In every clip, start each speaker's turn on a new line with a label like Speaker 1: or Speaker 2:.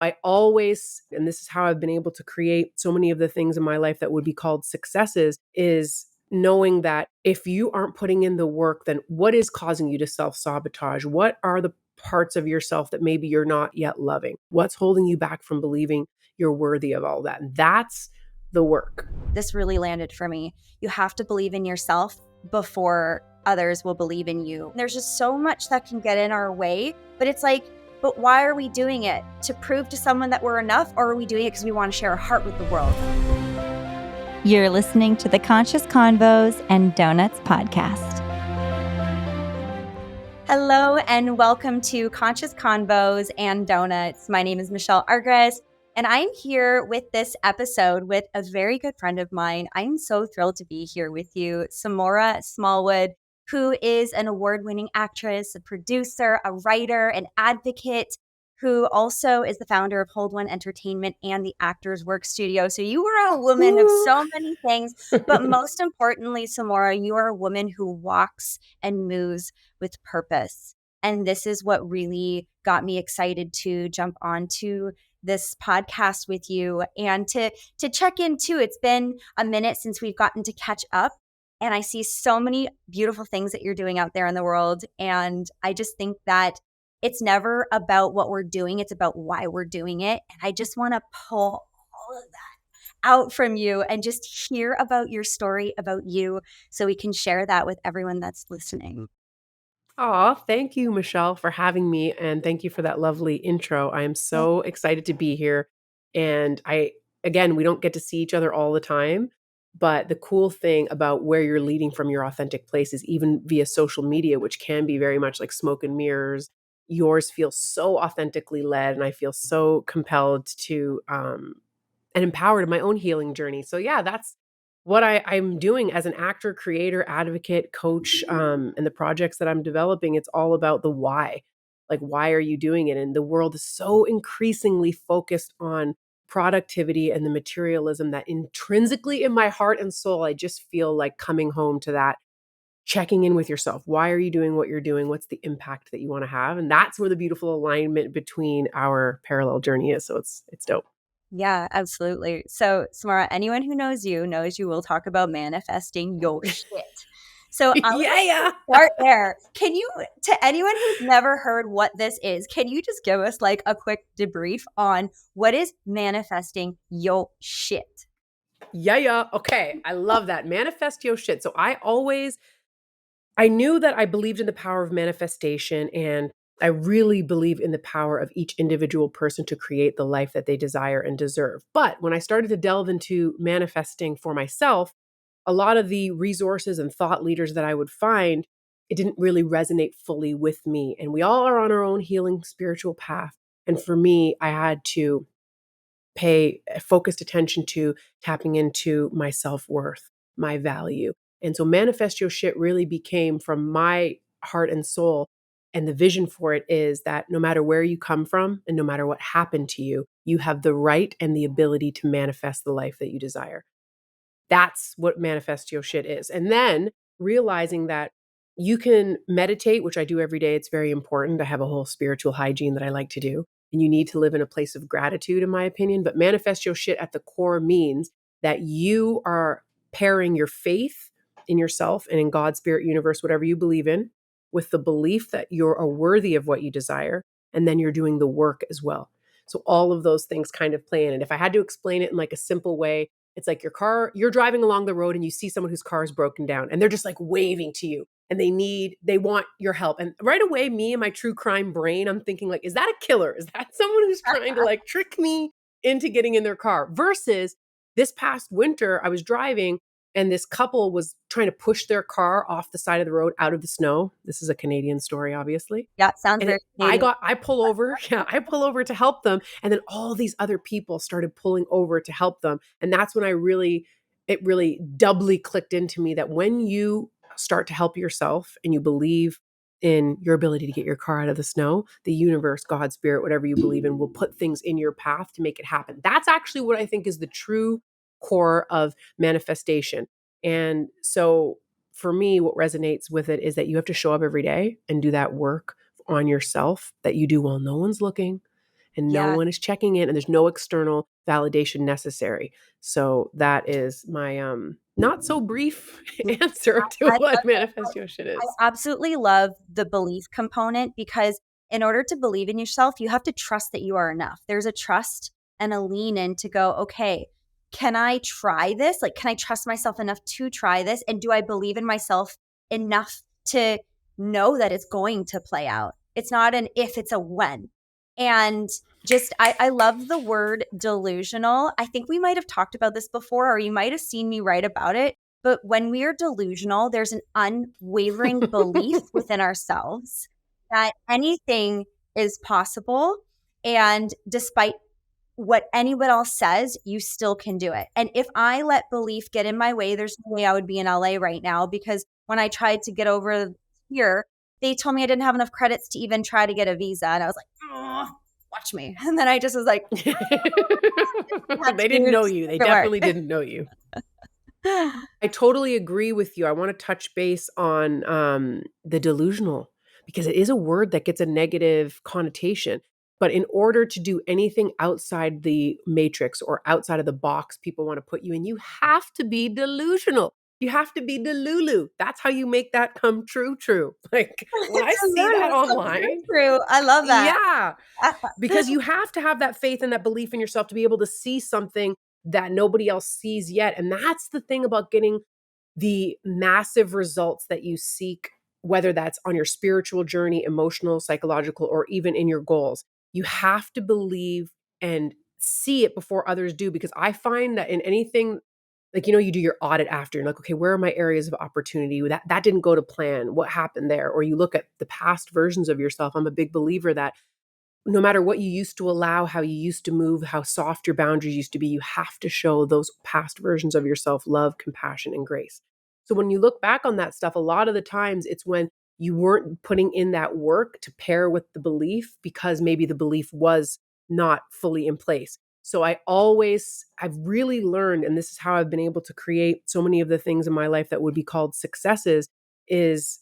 Speaker 1: I always, and this is how I've been able to create so many of the things in my life that would be called successes, is knowing that if you aren't putting in the work, then what is causing you to self-sabotage? What are the parts of yourself that maybe you're not yet loving? What's holding you back from believing you're worthy of all that? And that's the work.
Speaker 2: This really landed for me. You have to believe in yourself before others will believe in you. There's just so much that can get in our way, but it's like, but why are we doing it? To prove to someone that we're enough, or are we doing it because we want to share our heart with the world?
Speaker 3: You're listening to the Conscious Convos and Donuts podcast.
Speaker 2: Hello, and welcome to Conscious Convos and Donuts. My name is Michelle Argres, and I'm here with this episode with a very good friend of mine. I'm so thrilled to be here with you, Samora Smallwood, who is an award-winning actress, a producer, a writer, an advocate, who also is the founder of Hold One Entertainment and the Actors Work Studio. So you are a woman of so many things, but most importantly, Samora, you are a woman who walks and moves with purpose. And this is what really got me excited to jump onto this podcast with you and to check in too. It's been a minute since we've gotten to catch up, and I see so many beautiful things that you're doing out there in the world. And I just think that it's never about what we're doing. It's about why we're doing it. And I just want to pull all of that out from you and just hear about your story, about you, so we can share that with everyone that's listening.
Speaker 1: Aw, thank you, Michelle, for having me. And thank you for that lovely intro. I am so excited to be here. And again, we don't get to see each other all the time. But the cool thing about where you're leading from your authentic place is even via social media, which can be very much like smoke and mirrors. Yours feels so authentically led. And I feel so compelled to and empowered in my own healing journey. So yeah, that's what I'm doing as an actor, creator, advocate, coach, and the projects that I'm developing. It's all about the why. Like, why are you doing it? And the world is so increasingly focused on productivity and the materialism that intrinsically in my heart and soul, I just feel like coming home to that, checking in with yourself. Why are you doing what you're doing? What's the impact that you want to have? And that's where the beautiful alignment between our parallel journey is. So it's dope.
Speaker 2: Yeah, absolutely. So, Samara, anyone who knows you will talk about manifesting your shit. So I would like
Speaker 1: Yeah.
Speaker 2: to start there. Can you, to anyone who's never heard what this is, can you just give us like a quick debrief on what is manifesting your shit?
Speaker 1: Yeah. Okay. I love that. Manifest your shit. So I knew that I believed in the power of manifestation, and I really believe in the power of each individual person to create the life that they desire and deserve. But when I started to delve into manifesting for myself, a lot of the resources and thought leaders that I would find, it didn't really resonate fully with me. And we all are on our own healing spiritual path. And for me, I had to pay focused attention to tapping into my self-worth, my value. And so manifest your shit really became from my heart and soul. And the vision for it is that no matter where you come from and no matter what happened to you, you have the right and the ability to manifest the life that you desire. That's what manifest your shit is. And then realizing that you can meditate, which I do every day. It's very important. I have a whole spiritual hygiene that I like to do. And you need to live in a place of gratitude, in my opinion. But manifest your shit at the core means that you are pairing your faith in yourself and in God, spirit, universe, whatever you believe in, with the belief that you're worthy of what you desire. And then you're doing the work as well. So all of those things kind of play in. And if I had to explain it in like a simple way, it's like you're driving along the road and you see someone whose car is broken down and they're just like waving to you and they want your help. And right away, me and my true crime brain, I'm thinking like, is that a killer? Is that someone who's trying to like trick me into getting in their car? Versus this past winter, I was driving and this couple was trying to push their car off the side of the road out of the snow. This is a Canadian story, obviously.
Speaker 2: Yeah, sounds
Speaker 1: And
Speaker 2: very Canadian.
Speaker 1: I pull over. Yeah, I pull over to help them. And then all these other people started pulling over to help them. And that's when it really doubly clicked into me that when you start to help yourself and you believe in your ability to get your car out of the snow, the universe, God, spirit, whatever you believe in, will put things in your path to make it happen. That's actually what I think is the true core of manifestation. And so for me, what resonates with it is that you have to show up every day and do that work on yourself that you do while no one's looking. and no
Speaker 2: Yeah.
Speaker 1: one is checking in and there's no external validation necessary. So that is my not so brief answer to
Speaker 2: I
Speaker 1: what
Speaker 2: love it.
Speaker 1: manifest your shit
Speaker 2: I
Speaker 1: is.
Speaker 2: absolutely love the belief component because in order to believe in yourself, you have to trust that you are enough. There's a trust and a lean in to go, okay, can I try this? Like, can I trust myself enough to try this? And do I believe in myself enough to know that it's going to play out? It's not an if, it's a when. And just, I love the word delusional. I think we might have talked about this before, or you might have seen me write about it. But when we are delusional, there's an unwavering belief within ourselves that anything is possible. And despite what anyone else says, you still can do it. And if I let belief get in my way, there's no way I would be in LA right now, because when I tried to get over here, they told me I didn't have enough credits to even try to get a visa. And I was like, oh, watch me. And then I just was like, had
Speaker 1: They didn't
Speaker 2: to
Speaker 1: know
Speaker 2: just
Speaker 1: you. They
Speaker 2: make it work.
Speaker 1: definitely didn't know you. I totally agree with you. I want to touch base on the delusional, because it is a word that gets a negative connotation. But in order to do anything outside the matrix or outside of the box people want to put you in, you have to be delusional. You have to be delulu. That's how you make that come true, true. Like when I see that online,
Speaker 2: True. I love that.
Speaker 1: yeah, because you have to have that faith and that belief in yourself to be able to see something that nobody else sees yet. And that's the thing about getting the massive results that you seek, whether that's on your spiritual journey, emotional, psychological, or even in your goals. You have to believe and see it before others do. Because I find that in anything, like, you do your audit after, you're like, okay, where are my areas of opportunity? That didn't go to plan. What happened there? Or you look at the past versions of yourself. I'm a big believer that no matter what you used to allow, how you used to move, how soft your boundaries used to be, you have to show those past versions of yourself love, compassion, and grace. So when you look back on that stuff, a lot of the times it's when you weren't putting in that work to pair with the belief, because maybe the belief was not fully in place. So I've really learned, and this is how I've been able to create so many of the things in my life that would be called successes, is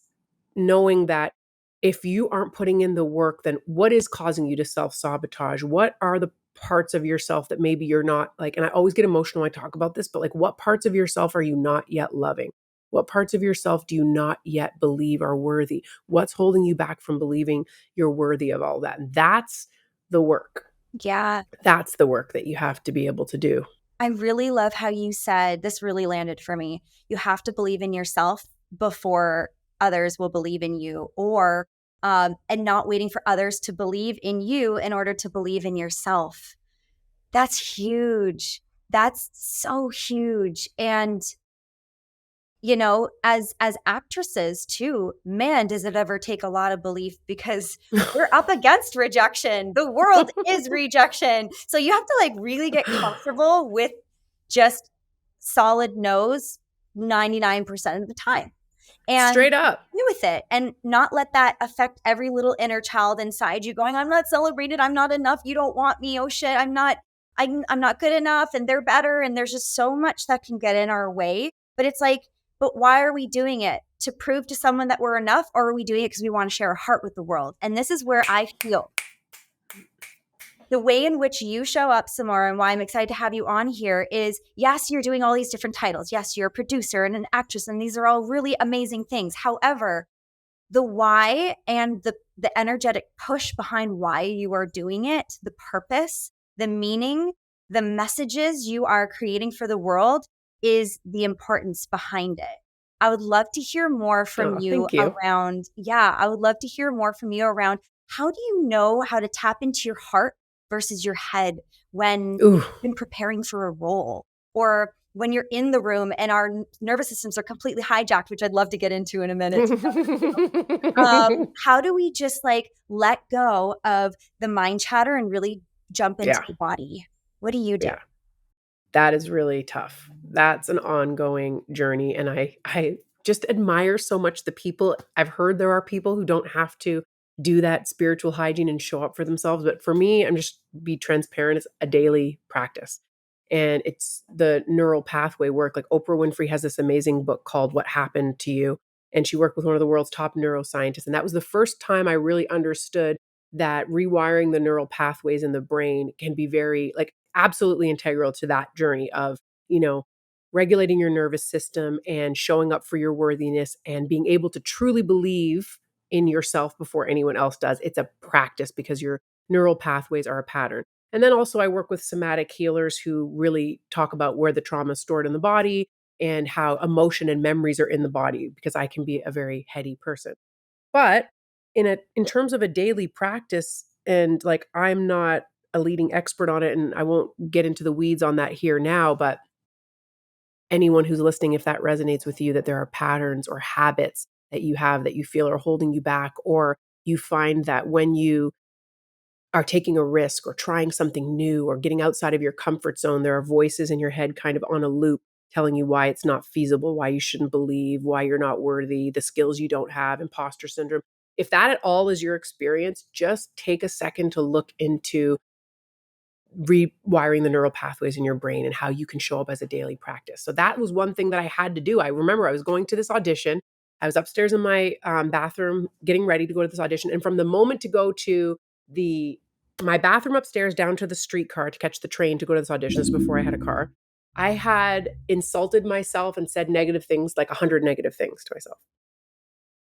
Speaker 1: knowing that if you aren't putting in the work, then what is causing you to self-sabotage? What are the parts of yourself that maybe you're not like, and I always get emotional when I talk about this, but like, what parts of yourself are you not yet loving? What parts of yourself do you not yet believe are worthy? What's holding you back from believing you're worthy of all that? And that's the work.
Speaker 2: Yeah.
Speaker 1: That's the work that you have to be able to do.
Speaker 2: I really love how you said this really landed for me. You have to believe in yourself before others will believe in you, or and not waiting for others to believe in you in order to believe in yourself. That's huge. That's so huge. And as actresses too, man, does it ever take a lot of belief, because we're up against rejection. The world is rejection. So you have to like really get comfortable with just solid no's 99% of the time. And
Speaker 1: Straight up.
Speaker 2: be with it and not let that affect every little inner child inside you going, I'm not celebrated, I'm not enough, you don't want me, oh shit, I'm not good enough and they're better. And there's just so much that can get in our way. But it's like, but why are we doing it? To prove to someone that we're enough, or are we doing it because we want to share our heart with the world? And this is where I feel the way in which you show up, Samora, and why I'm excited to have you on here is, yes, you're doing all these different titles. Yes, you're a producer and an actress, and these are all really amazing things. However, the why and the energetic push behind why you are doing it, the purpose, the meaning, the messages you are creating for the world is the importance behind it. I would love to hear more from
Speaker 1: Oh,
Speaker 2: you
Speaker 1: thank you.
Speaker 2: around, I would love to hear more from you around how do you know how to tap into your heart versus your head when
Speaker 1: Ooh.
Speaker 2: you've been preparing for a role, or when you're in the room and our nervous systems are completely hijacked, which I'd love to get into in a minute. How do we just like let go of the mind chatter and really jump into
Speaker 1: Yeah.
Speaker 2: the body? What do you do?
Speaker 1: Yeah. That is really tough. That's an ongoing journey. And I just admire so much the people. I've heard there are people who don't have to do that spiritual hygiene and show up for themselves. But for me, I'm just be transparent. It's a daily practice. And it's the neural pathway work. Like Oprah Winfrey has this amazing book called What Happened to You. And she worked with one of the world's top neuroscientists. And that was the first time I really understood that rewiring the neural pathways in the brain can be very, like, absolutely integral to that journey of, you know, regulating your nervous system and showing up for your worthiness and being able to truly believe in yourself before anyone else does. It's a practice because your neural pathways are a pattern. And then also, I work with somatic healers who really talk about where the trauma is stored in the body and how emotion and memories are in the body, because I can be a very heady person. But in terms of a daily practice, and like, I'm not a leading expert on it, and I won't get into the weeds on that here now, but anyone who's listening, if that resonates with you, that there are patterns or habits that you have that you feel are holding you back, or you find that when you are taking a risk or trying something new or getting outside of your comfort zone, there are voices in your head kind of on a loop telling you why it's not feasible, why you shouldn't believe, why you're not worthy, the skills you don't have, imposter syndrome. If that at all is your experience, just take a second to look into rewiring the neural pathways in your brain and how you can show up as a daily practice. So that was one thing that I had to do. I remember I was going to this audition. I was upstairs in my bathroom getting ready to go to this audition. And from the moment to go to the my bathroom upstairs down to the streetcar to catch the train to go to this audition, this is before I had a car, I had insulted myself and said negative things, like 100 negative things to myself.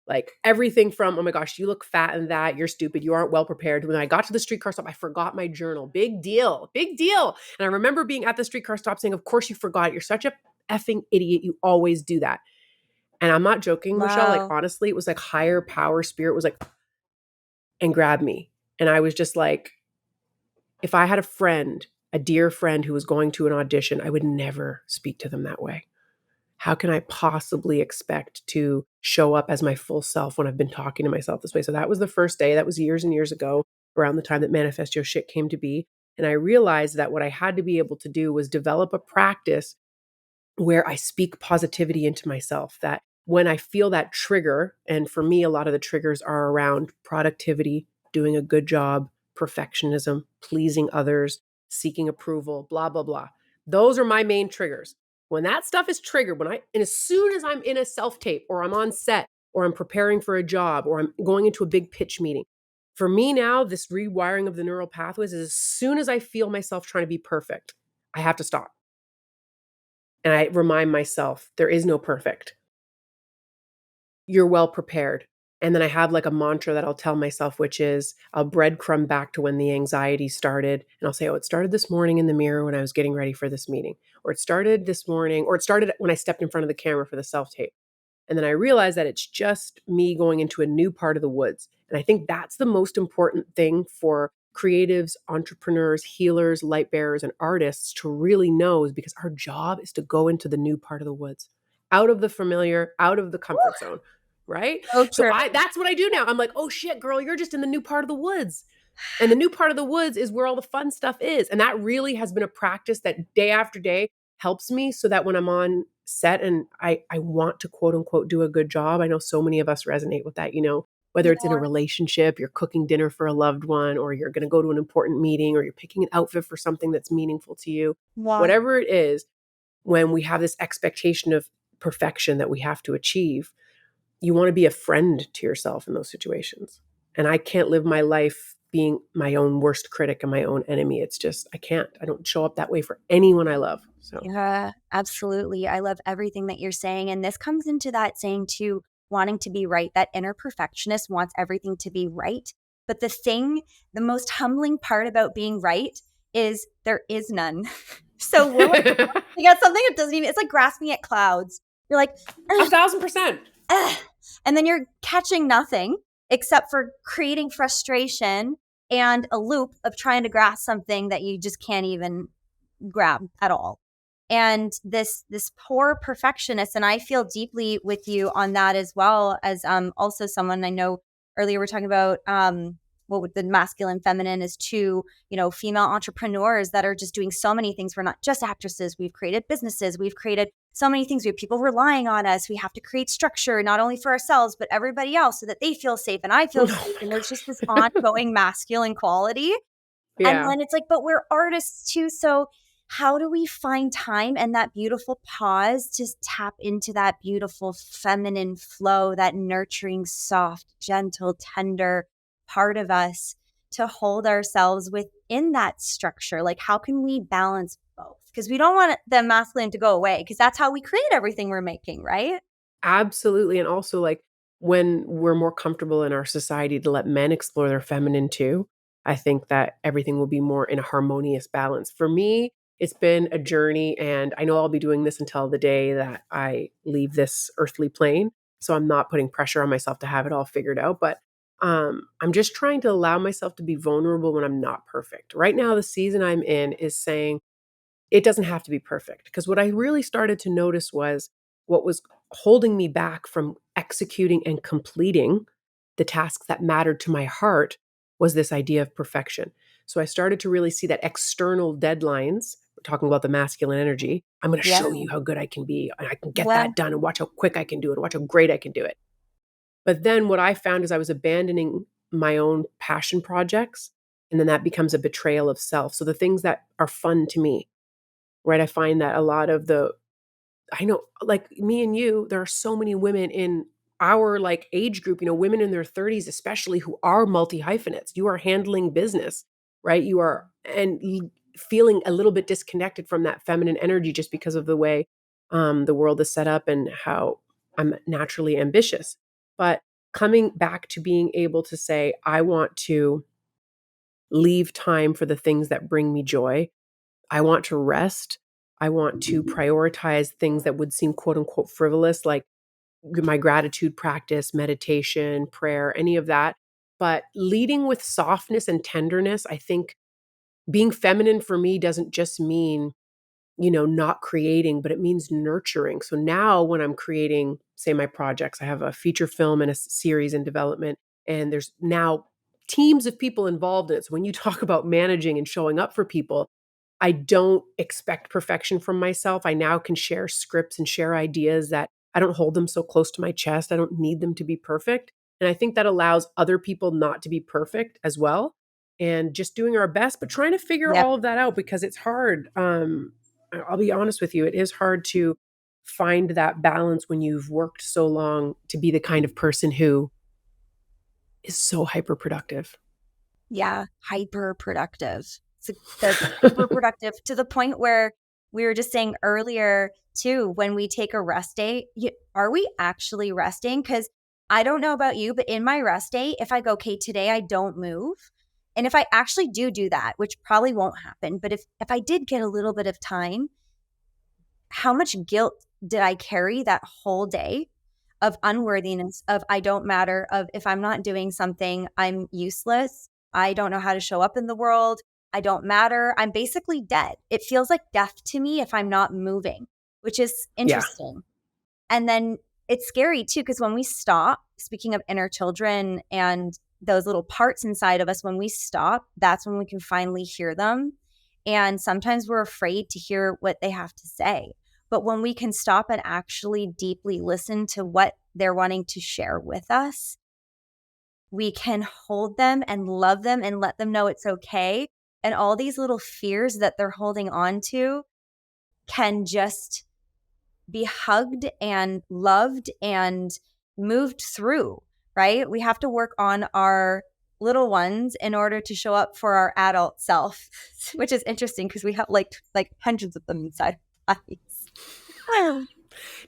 Speaker 1: Like everything from, oh my gosh, you look fat in that, you're stupid, you aren't well prepared. When I got to the streetcar stop, I forgot my journal. Big deal, big deal. And I remember being at the streetcar stop saying, of course you forgot it. You're such a effing idiot. You always do that. And I'm not joking, Michelle. Like,
Speaker 2: Wow.
Speaker 1: honestly, it was like higher power spirit was like, and grabbed me. And I was just like, if I had a friend, a dear friend who was going to an audition, I would never speak to them that way. How can I possibly expect to show up as my full self when I've been talking to myself this way? So that was the first day. That was years and years ago, around the time that Manifest Your Shit came to be. And I realized that what I had to be able to do was develop a practice where I speak positivity into myself, that when I feel that trigger, and for me, a lot of the triggers are around productivity, doing a good job, perfectionism, pleasing others, seeking approval, blah, blah, blah. Those are my main triggers. When that stuff is triggered, and as soon as I'm in a self tape or I'm on set or I'm preparing for a job or I'm going into a big pitch meeting, for me now, this rewiring of the neural pathways is as soon as I feel myself trying to be perfect, I have to stop. And I remind myself, there is no perfect. You're well prepared. And then I have like a mantra that I'll tell myself, which is I'll breadcrumb back to when the anxiety started. And I'll say, oh, it started this morning in the mirror when I was getting ready for this meeting. Or it started this morning, or it started when I stepped in front of the camera for the self tape. And then I realized that it's just me going into a new part of the woods. And I think that's the most important thing for creatives, entrepreneurs, healers, light bearers, and artists to really know, is because our job is to go into the new part of the woods, out of the familiar, out of the comfort zone. Right.
Speaker 2: So
Speaker 1: So
Speaker 2: true.
Speaker 1: that's what I do now. I'm like, oh shit, girl, you're just in the new part of the woods. And the new part of the woods is where all the fun stuff is. And that really has been a practice that day after day helps me, so that when I'm on set and I want to quote unquote do a good job, I know so many of us resonate with that, whether it's in a relationship, you're cooking dinner for a loved one, or you're going to go to an important meeting, or you're picking an outfit for something that's meaningful to you,
Speaker 2: Wow.
Speaker 1: whatever it is, when we have this expectation of perfection that we have to achieve, you want to be a friend to yourself in those situations. And I can't live my life being my own worst critic and my own enemy. It's just, I can't. I don't show up that way for anyone I love. So,
Speaker 2: Yeah, absolutely. I love everything that you're saying. And this comes into that saying too, wanting to be right. That inner perfectionist wants everything to be right. But the most humbling part about being right is there is none. So we're like grasping at something that doesn't even, it's like grasping at clouds. You're like,
Speaker 1: 1,000%.
Speaker 2: ugh, and then you're catching nothing except for creating frustration and a loop of trying to grasp something that you just can't even grab at all. And this poor perfectionist, and I feel deeply with you on that, as well as also someone I know. Earlier we're talking about what would the masculine feminine is two, female entrepreneurs that are just doing so many things. We're not just actresses. We've created businesses. We've created so many things. We have people relying on us. We have to create structure, not only for ourselves, but everybody else, so that they feel safe and I feel safe. And there's just this ongoing masculine quality. And
Speaker 1: Yeah.
Speaker 2: then it's like, but we're artists too. So how do we find time and that beautiful pause to tap into that beautiful feminine flow, that nurturing, soft, gentle, tender part of us? to hold ourselves within that structure? Like, how can we balance both? Because we don't want the masculine to go away, because that's how we create everything we're making, right?
Speaker 1: Absolutely, and also, like, when we're more comfortable in our society to let men explore their feminine too, I think that everything will be more in a harmonious balance. For me, it's been a journey, and I know I'll be doing this until the day that I leave this earthly plane, so I'm not putting pressure on myself to have it all figured out, but, I'm just trying to allow myself to be vulnerable when I'm not perfect. Right now, the season I'm in is saying, it doesn't have to be perfect. Because what I really started to notice was what was holding me back from executing and completing the tasks that mattered to my heart was this idea of perfection. So I started to really see that external deadlines, we're talking about the masculine energy, I'm going to
Speaker 2: Yeah.
Speaker 1: show you how good I can be and I can get
Speaker 2: Well,
Speaker 1: that done and watch how quick I can do it, watch how great I can do it. But then what I found is I was abandoning my own passion projects, and then that becomes a betrayal of self. So the things that are fun to me, right? I find that a lot of the I know, like me and you, there are so many women in our like age group, women in their 30s especially who are multi-hyphenates. You are handling business, right? You are feeling a little bit disconnected from that feminine energy just because of the way the world is set up and how I'm naturally ambitious. But coming back to being able to say, I want to leave time for the things that bring me joy. I want to rest. I want to prioritize things that would seem quote unquote frivolous, like my gratitude practice, meditation, prayer, any of that. But leading with softness and tenderness, I think being feminine for me doesn't just mean, not creating, but it means nurturing. So now when I'm creating, say, my projects, I have a feature film and a series in development, and there's now teams of people involved in it. So when you talk about managing and showing up for people, I don't expect perfection from myself. I now can share scripts and share ideas that I don't hold them so close to my chest. I don't need them to be perfect. And I think that allows other people not to be perfect as well. And just doing our best, but trying to figure
Speaker 2: yep.
Speaker 1: all of that out because it's hard. I'll be honest with you, it is hard to find that balance when you've worked so long to be the kind of person who is so hyper productive.
Speaker 2: Yeah, hyper productive. So the hyper productive to the point where we were just saying earlier too, when we take a rest day, are we actually resting? Because I don't know about you, but in my rest day, if I go, okay, today I don't move, and if I actually do that, which probably won't happen, but if I did get a little bit of time, how much guilt did I carry that whole day of unworthiness, of I don't matter, of if I'm not doing something, I'm useless. I don't know how to show up in the world. I don't matter. I'm basically dead. It feels like death to me if I'm not moving, which is
Speaker 1: Yeah.
Speaker 2: interesting. And then it's scary too, because when we stop, speaking of inner children and those little parts inside of us, when we stop, that's when we can finally hear them. And sometimes we're afraid to hear what they have to say. But when we can stop and actually deeply listen to what they're wanting to share with us, we can hold them and love them and let them know it's okay. And all these little fears that they're holding on to can just be hugged and loved and moved through, right? We have to work on our little ones in order to show up for our adult self, which is interesting because we have like hundreds of them inside our bodies.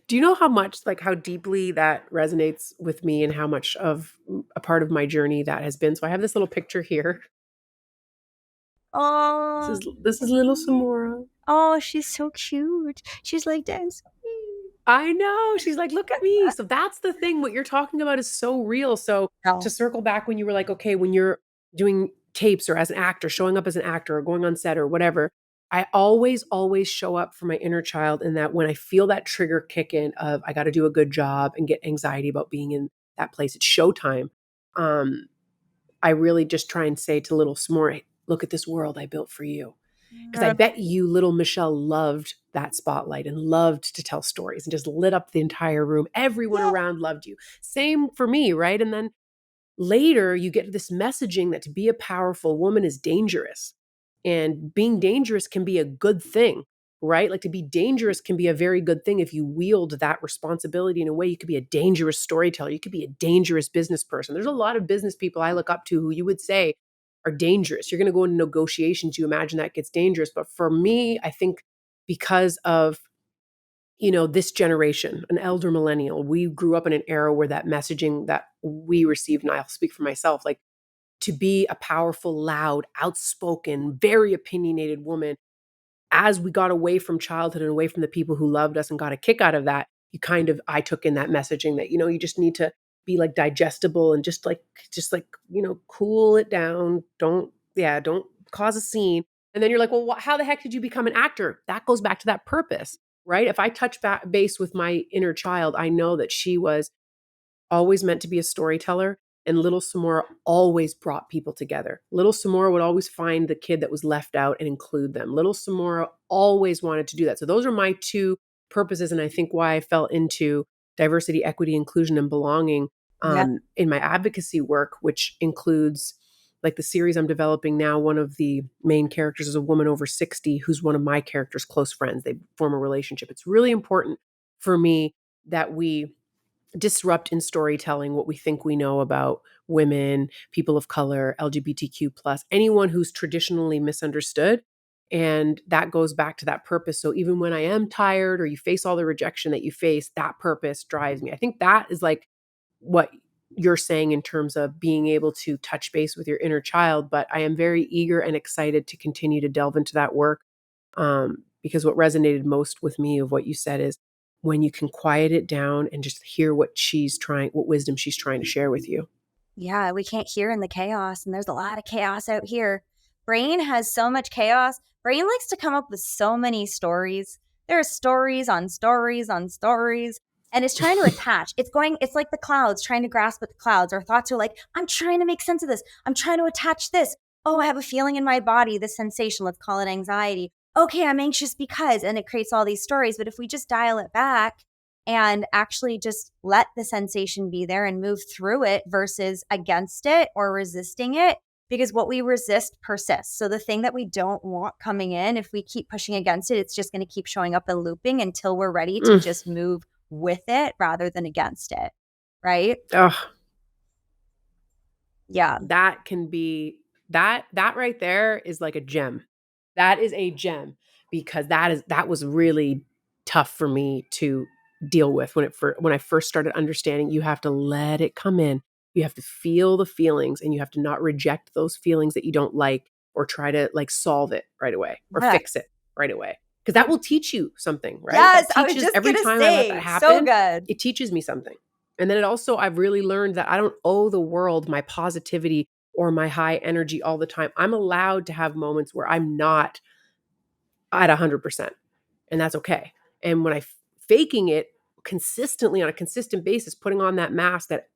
Speaker 1: Do you know how much, like, how deeply that resonates with me and how much of a part of my journey that has been? So I have this little picture here. This
Speaker 2: Oh,
Speaker 1: is this is little Samora.
Speaker 2: oh, she's so cute. She's like this.
Speaker 1: I know. She's like, "Look at me." So that's the thing. What you're talking about is so real. So to
Speaker 2: Oh,
Speaker 1: circle back when you were like, okay, when you're doing tapes or as an actor, showing up as an actor or going on set or whatever, I always show up for my inner child in that when I feel that trigger kick in of I got to do a good job and get anxiety about being in that place, it's showtime. Um, I really just try and say to little S'more, look at this world I built for you. Because I bet you little Michelle loved that spotlight and loved to tell stories and just lit up the entire room. Everyone
Speaker 2: yeah.
Speaker 1: around loved you. Same for me, right? And then later you get this messaging that to be a powerful woman is dangerous. And being dangerous can be a good thing, right? Like to be dangerous can be a very good thing if you wield that responsibility in a way. You could be a dangerous storyteller. You could be a dangerous business person. There's a lot of business people I look up to who you would say are dangerous. You're going to go into negotiations. You imagine that gets dangerous. But for me, I think because of, this generation, an elder millennial, we grew up in an era where that messaging that we received, and I'll speak for myself, like to be a powerful, loud, outspoken, very opinionated woman, as we got away from childhood and away from the people who loved us and got a kick out of that, I took in that messaging that, you just need to be like digestible and just like, cool it down. Don't cause a scene. And then you're like, well, how the heck did you become an actor? That goes back to that purpose, right? If I touch base with my inner child, I know that she was always meant to be a storyteller. And little Samora always brought people together. Little Samora would always find the kid that was left out and include them. Little Samora always wanted to do that. So those are my two purposes. And I think why I fell into diversity, equity, inclusion, and belonging
Speaker 2: Yeah.
Speaker 1: in my advocacy work, which includes like the series I'm developing now. One of the main characters is a woman over 60 who's one of my characters' close friends. They form a relationship. It's really important for me that we disrupt in storytelling what we think we know about women, people of color, LGBTQ plus, anyone who's traditionally misunderstood. And that goes back to that purpose. So even when I am tired or you face all the rejection that you face, that purpose drives me. I think that is like what you're saying in terms of being able to touch base with your inner child. But I am very eager and excited to continue to delve into that work. Because what resonated most with me of what you said is when you can quiet it down and just hear what wisdom she's trying to share with you.
Speaker 2: Yeah, we can't hear in the chaos, and there's a lot of chaos out here. Brain has so much chaos. Brain likes to come up with so many stories. There are stories on stories on stories, and it's trying to attach. It's like the clouds trying to grasp at the clouds. Our thoughts are like, I'm trying to make sense of this. I'm trying to attach this. Oh, I have a feeling in my body, this sensation. Let's call it anxiety. Okay, I'm anxious because, and it creates all these stories. But if we just dial it back and actually just let the sensation be there and move through it versus against it or resisting it, because what we resist persists. So the thing that we don't want coming in, if we keep pushing against it, it's just going to keep showing up and looping until we're ready to just move with it rather than against it. Right?
Speaker 1: Ugh,
Speaker 2: Yeah.
Speaker 1: that can be that right there is like a gem. That is a gem because that was really tough for me to deal with when I first started understanding you have to let it come in. You have to feel the feelings and you have to not reject those feelings that you don't like or try to like solve it right away or
Speaker 2: Yeah.
Speaker 1: fix it right away. Because that will teach you something, right?
Speaker 2: Yes,
Speaker 1: That
Speaker 2: I was
Speaker 1: teaches
Speaker 2: just
Speaker 1: every
Speaker 2: going to
Speaker 1: time I let that
Speaker 2: say, so
Speaker 1: happen,
Speaker 2: good.
Speaker 1: it teaches me something. And then I've really learned that I don't owe the world my positivity or my high energy all the time. I'm allowed to have moments where I'm not at 100%, and that's okay. And when faking it consistently on a consistent basis, putting on that mask that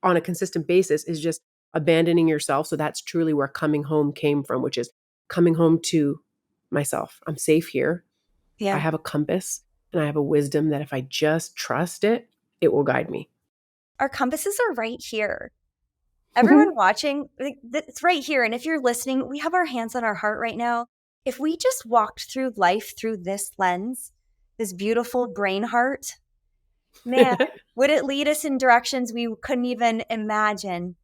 Speaker 1: on a consistent basis is just abandoning yourself. So that's truly where coming home came from, which is coming home to myself. I'm safe here. I
Speaker 2: Yeah.
Speaker 1: have a compass and I have a wisdom that if I just trust it, it will guide me.
Speaker 2: Our compasses are right here. Everyone watching, it's right here. And if you're listening, we have our hands on our heart right now. If we just walked through life through this lens, this beautiful brain heart, man, would it lead us in directions we couldn't even imagine?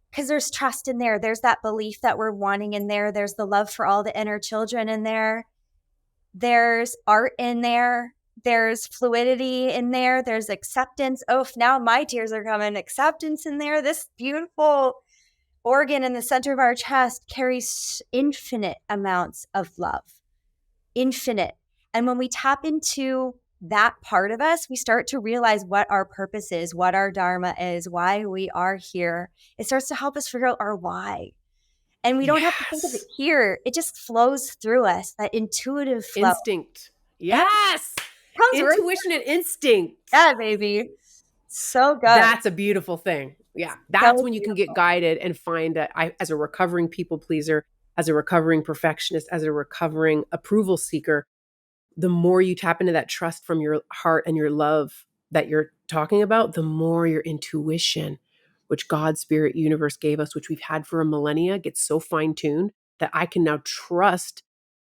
Speaker 2: Because there's trust in there. There's that belief that we're wanting in there. There's the love for all the inner children in there. There's art in there. There's fluidity in there. There's acceptance. Oh, now my tears are coming. Acceptance in there. This beautiful organ in the center of our chest carries infinite amounts of love. Infinite. And when we tap into that part of us, we start to realize what our purpose is, what our dharma is, why we are here. It starts to help us figure out our why. And we don't have to think of it
Speaker 1: Yes.
Speaker 2: here. It just flows through us, that intuitive flow.
Speaker 1: Instinct.
Speaker 2: Yeah,
Speaker 1: Yes.
Speaker 2: comes right.
Speaker 1: Intuition and instinct.
Speaker 2: Yeah, baby. So good.
Speaker 1: That's a beautiful thing. Yeah. That's
Speaker 2: So
Speaker 1: when you can get
Speaker 2: beautiful.
Speaker 1: guided and find that as a recovering people pleaser, as a recovering perfectionist, as a recovering approval seeker, the more you tap into that trust from your heart and your love that you're talking about, the more your intuition, which God, spirit, universe gave us, which we've had for a millennia, gets so fine tuned that I can now trust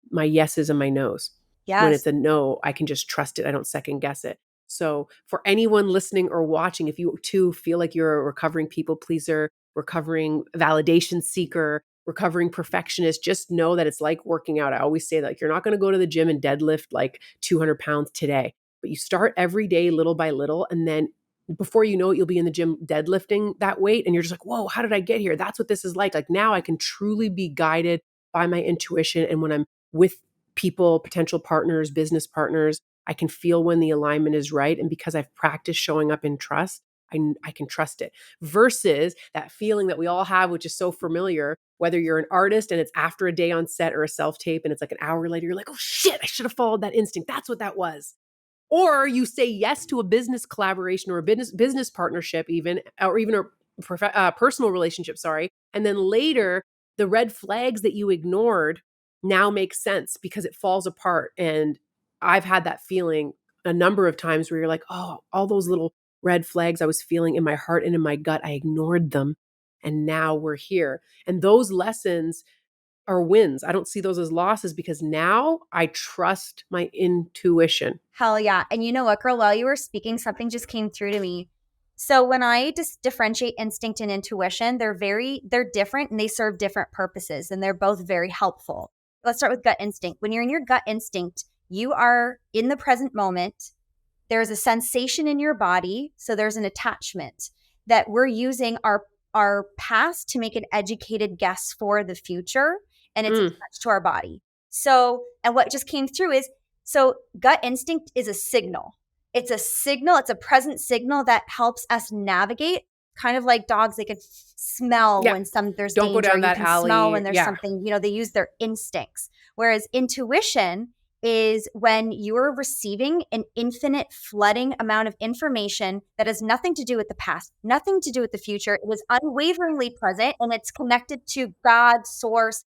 Speaker 1: my yeses and my nos. When
Speaker 2: Yes.
Speaker 1: it's a no, I can just trust it. I don't second guess it. So for anyone listening or watching, if you too feel like you're a recovering people pleaser, recovering validation seeker, recovering perfectionist, just know that it's like working out. I always say that, like, you're not going to go to the gym and deadlift like 200 pounds today, but you start every day little by little. And then before you know it, you'll be in the gym deadlifting that weight. And you're just like, whoa, how did I get here? That's what this is like. Like now I can truly be guided by my intuition. And when I'm with people, potential partners, business partners, I can feel when the alignment is right. And because I've practiced showing up in trust, I can trust it, versus that feeling that we all have, which is so familiar, whether you're an artist and it's after a day on set or a self tape and it's like an hour later, you're like, oh shit, I should have followed that instinct. That's what that was. Or you say yes to a business collaboration or a business partnership, even, or even a personal relationship, sorry. And then later, the red flags that you ignored now make sense because it falls apart. And I've had that feeling a number of times where you're like, oh, all those little red flags I was feeling in my heart and in my gut, I ignored them. And now we're here. And those lessons are wins. I don't see those as losses because now I trust my intuition.
Speaker 2: Hell yeah. And you know what, girl, while you were speaking, something just came through to me. So when I just differentiate instinct and intuition, they're different and they serve different purposes and they're both very helpful. Let's start with gut instinct. When you're in your gut instinct, you are in the present moment. There's a sensation in your body. So there's an attachment that we're using our past to make an educated guess for the future. And it's attached to our body. So, and what just came through is, so gut instinct is a signal. It's a signal. It's a present signal that helps us navigate. Kind of like dogs, they can smell
Speaker 1: Yeah.
Speaker 2: when there's
Speaker 1: Don't go
Speaker 2: danger.
Speaker 1: down
Speaker 2: You
Speaker 1: that
Speaker 2: can
Speaker 1: alley.
Speaker 2: smell when there's
Speaker 1: Yeah.
Speaker 2: something, they use their instincts. Whereas intuition is when you're receiving an infinite flooding amount of information that has nothing to do with the past, nothing to do with the future. It is unwaveringly present and it's connected to God, source,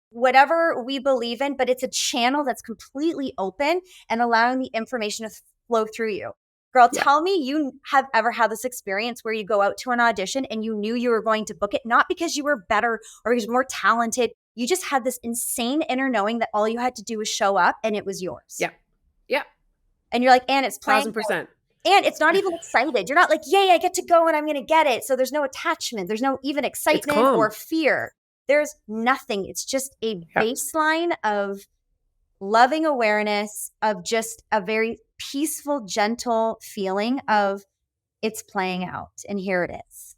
Speaker 2: whatever we believe in, but it's a channel that's completely open and allowing the information to flow through you. Girl,
Speaker 1: Yeah.
Speaker 2: tell me you have ever had this experience where you go out to an audition and you knew you were going to book it, not because you were better or because you're more talented. You just had this insane inner knowing that all you had to do was show up and it was yours.
Speaker 1: Yeah. Yeah.
Speaker 2: And you're like, and it's playing.
Speaker 1: 1,000%.
Speaker 2: And it's not even excited. You're not like, yay, I get to go and I'm going to get it. So there's no attachment. There's no even excitement or fear. There's nothing. It's just a baseline of loving awareness, of just a very peaceful, gentle feeling of it's playing out. And here it is.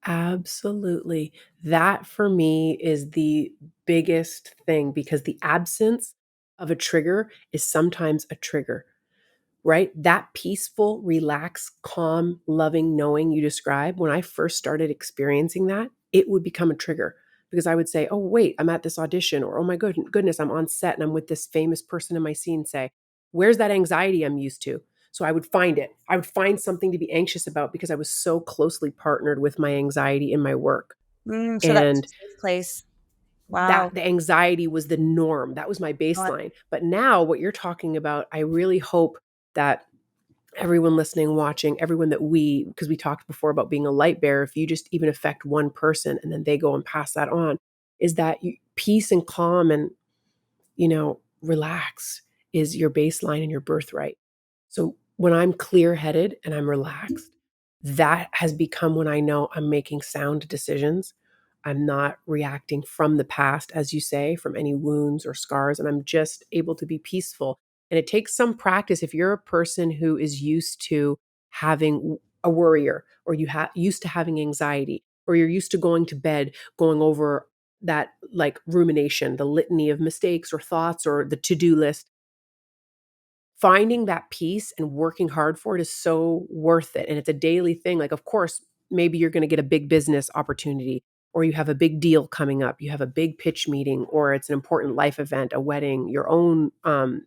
Speaker 1: Absolutely. That for me is the biggest thing because the absence of a trigger is sometimes a trigger, right? That peaceful, relaxed, calm, loving knowing you describe, when I first started experiencing that, it would become a trigger because I would say, oh, wait, I'm at this audition, or oh my goodness, I'm on set and I'm with this famous person in my scene. Say, where's that anxiety I'm used to? So I would find it. I would find something to be anxious about because I was so closely partnered with my anxiety in my work.
Speaker 2: So that's
Speaker 1: And
Speaker 2: a safe place.
Speaker 1: that
Speaker 2: Wow.
Speaker 1: the anxiety was the norm. That was my baseline. But now what you're talking about, I really hope that everyone listening, watching, everyone because we talked before about being a light bearer, if you just even affect one person and then they go and pass that on, is that peace and calm and, relax is your baseline and your birthright. So when I'm clear headed and I'm relaxed, that has become when I know I'm making sound decisions. I'm not reacting from the past, as you say, from any wounds or scars, and I'm just able to be peaceful. And it takes some practice. If you're a person who is used to having a worrier, or used to having anxiety, or you're used to going to bed, going over that like rumination, the litany of mistakes or thoughts or the to-do list, finding that peace and working hard for it is so worth it. And it's a daily thing. Like, of course, maybe you're going to get a big business opportunity, or you have a big deal coming up, you have a big pitch meeting, or it's an important life event, a wedding, your own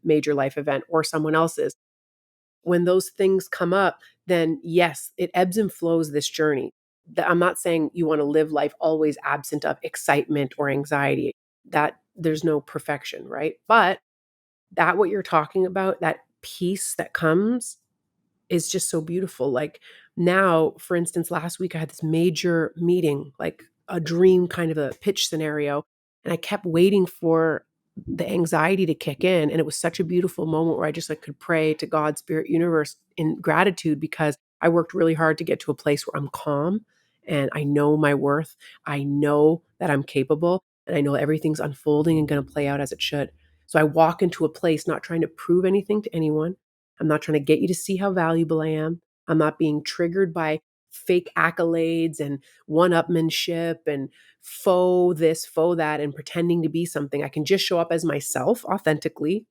Speaker 1: major life event, or someone else's. When those things come up, then yes, it ebbs and flows this journey. I'm not saying you want to live life always absent of excitement or anxiety. That there's no perfection, right? But that what you're talking about, that peace that comes is just so beautiful. Like now, for instance, last week I had this major meeting, like a dream kind of a pitch scenario, and I kept waiting for the anxiety to kick in. And it was such a beautiful moment where I just like could pray to God, spirit, universe in gratitude because I worked really hard to get to a place where I'm calm and I know my worth. I know that I'm capable. and I know everything's unfolding and going to play out as it should. So I walk into a place not trying to prove anything to anyone. I'm not trying to get you to see how valuable I am. I'm not being triggered by fake accolades and one-upmanship and faux this, faux that, and pretending to be something. I can just show up as myself authentically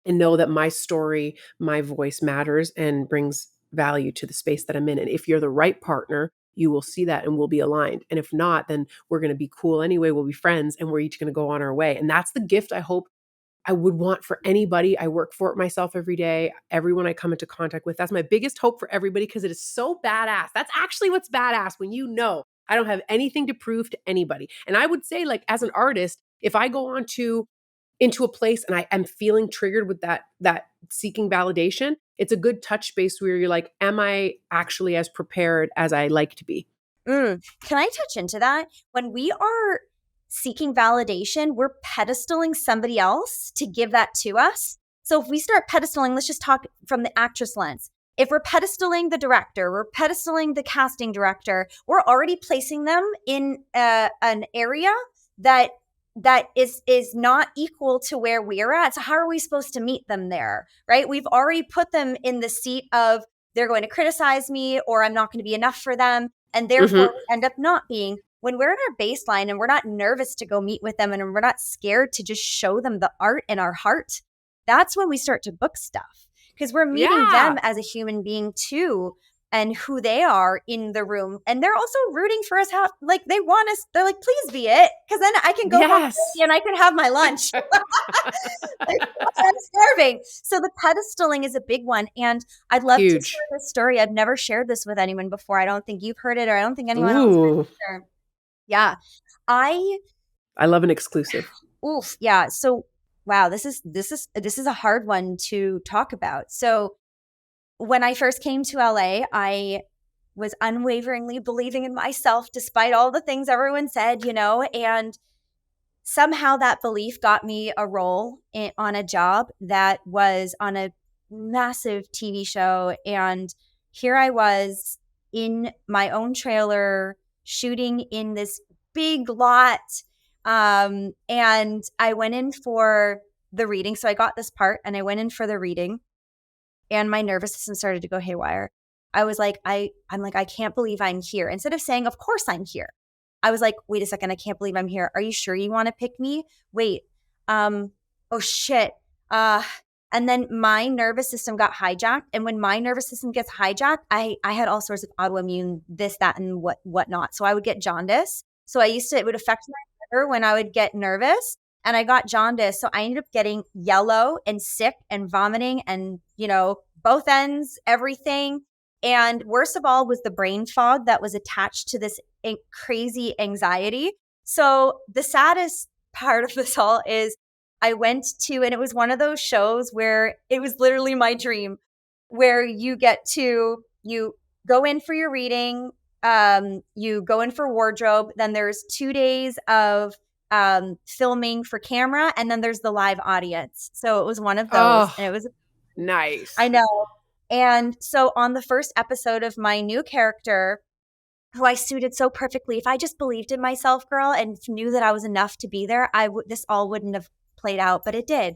Speaker 1: and know that my story, my voice matters and brings value to the space that I'm in. And if you're the right partner, you will see that and we'll be aligned. And if not, then we're going to be cool anyway. We'll be friends and we're each going to go on our way. And that's the gift I hope I would want for anybody. I work for it myself every day. Everyone I come into contact with, that's my biggest hope for everybody, because it is so badass. That's actually what's badass, when you know I don't have anything to prove to anybody. And I would say, like, as an artist, if I go on to into a place and I am feeling triggered with that seeking validation, it's a good touch base where you're like, am I actually as prepared as I like to be?
Speaker 2: Can I touch into that? When we are seeking validation, we're pedestaling somebody else to give that to us. So if we start pedestaling, let's just talk from the actress lens. If we're pedestaling the director, we're pedestaling the casting director, we're already placing them in an area that is not equal to where we're at. So how are we supposed to meet them there, right? We've already put them in the seat of they're going to criticize me, or I'm not going to be enough for them. And therefore we end up not being. When we're at our baseline and we're not nervous to go meet with them and we're not scared to just show them the art in our heart, that's when we start to book stuff, because we're meeting them as a human being too, and who they are in the room. And they're also rooting for us. Like, they want us, they're like, please be it. Because then I can go home and I can have my lunch. I'm starving. So the pedestaling is a big one. And I'd love to share this story. I've never shared this with anyone before. I don't think you've heard it, or I don't think anyone else has heard it. Yeah. I
Speaker 1: love an exclusive.
Speaker 2: Oof. Yeah. So, wow, this is a hard one to talk about. So when I first came to LA, I was unwaveringly believing in myself despite all the things everyone said, and somehow that belief got me a role on a job that was on a massive TV show. And here I was in my own trailer shooting in this big lot. And I went in for the reading. So I got this part and I went in for the reading. And my nervous system started to go haywire. I was like, I'm like, I can't believe I'm here. Instead of saying, of course I'm here, I was like, wait a second, I can't believe I'm here. Are you sure you want to pick me? Wait, oh shit. And then my nervous system got hijacked. And when my nervous system gets hijacked, I had all sorts of autoimmune, this, that, and whatnot. So I would get jaundice. So it would affect my liver when I would get nervous. And I got jaundice. So I ended up getting yellow and sick and vomiting and, both ends, everything. And worst of all was the brain fog that was attached to this crazy anxiety. So the saddest part of this all is I went to, and it was one of those shows where it was literally my dream, where you go in for your reading, you go in for wardrobe, then there's 2 days of filming for camera, and then there's the live audience. So it was one of those, and it was
Speaker 1: nice.
Speaker 2: I know. And so on the first episode of my new character, who I suited so perfectly, if I just believed in myself, girl, and knew that I was enough to be there, this all wouldn't have played out, but it did.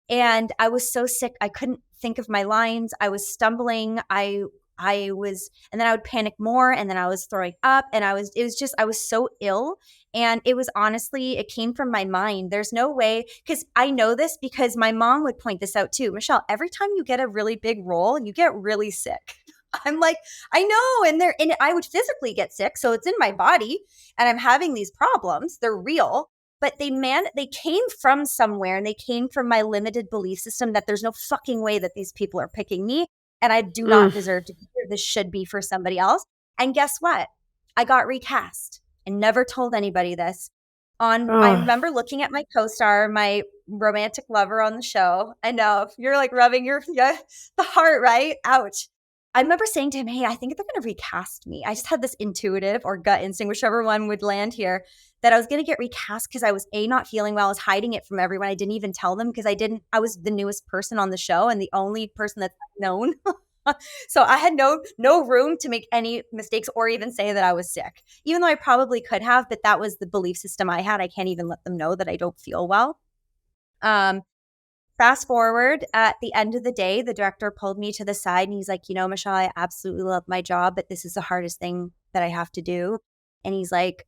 Speaker 2: And I was so sick, I couldn't think of my lines. I was stumbling. And then I would panic more, and then I was throwing up, and I was so ill. And it was honestly, it came from my mind. There's no way, because I know this because my mom would point this out too. Michelle, every time you get a really big role, you get really sick. I'm like, I know. And I would physically get sick. So it's in my body and I'm having these problems. They're real, but they came from somewhere, and they came from my limited belief system that there's no fucking way that these people are picking me. And I do not deserve to be here. This should be for somebody else. And guess what? I got recast and never told anybody this. I remember looking at my co-star, my romantic lover on the show. I know, you're like rubbing the heart, right? Ouch. I remember saying to him, hey, I think they're going to recast me. I just had this intuitive or gut instinct, whichever one would land here, that I was going to get recast because I was not feeling well. I was hiding it from everyone. I didn't even tell them because I was the newest person on the show and the only person that's known. So I had no room to make any mistakes or even say that I was sick, even though I probably could have, but that was the belief system I had. I can't even let them know that I don't feel well. Fast forward, at the end of the day, the director pulled me to the side and he's like, Michelle, I absolutely love my job, but this is the hardest thing that I have to do. And he's like,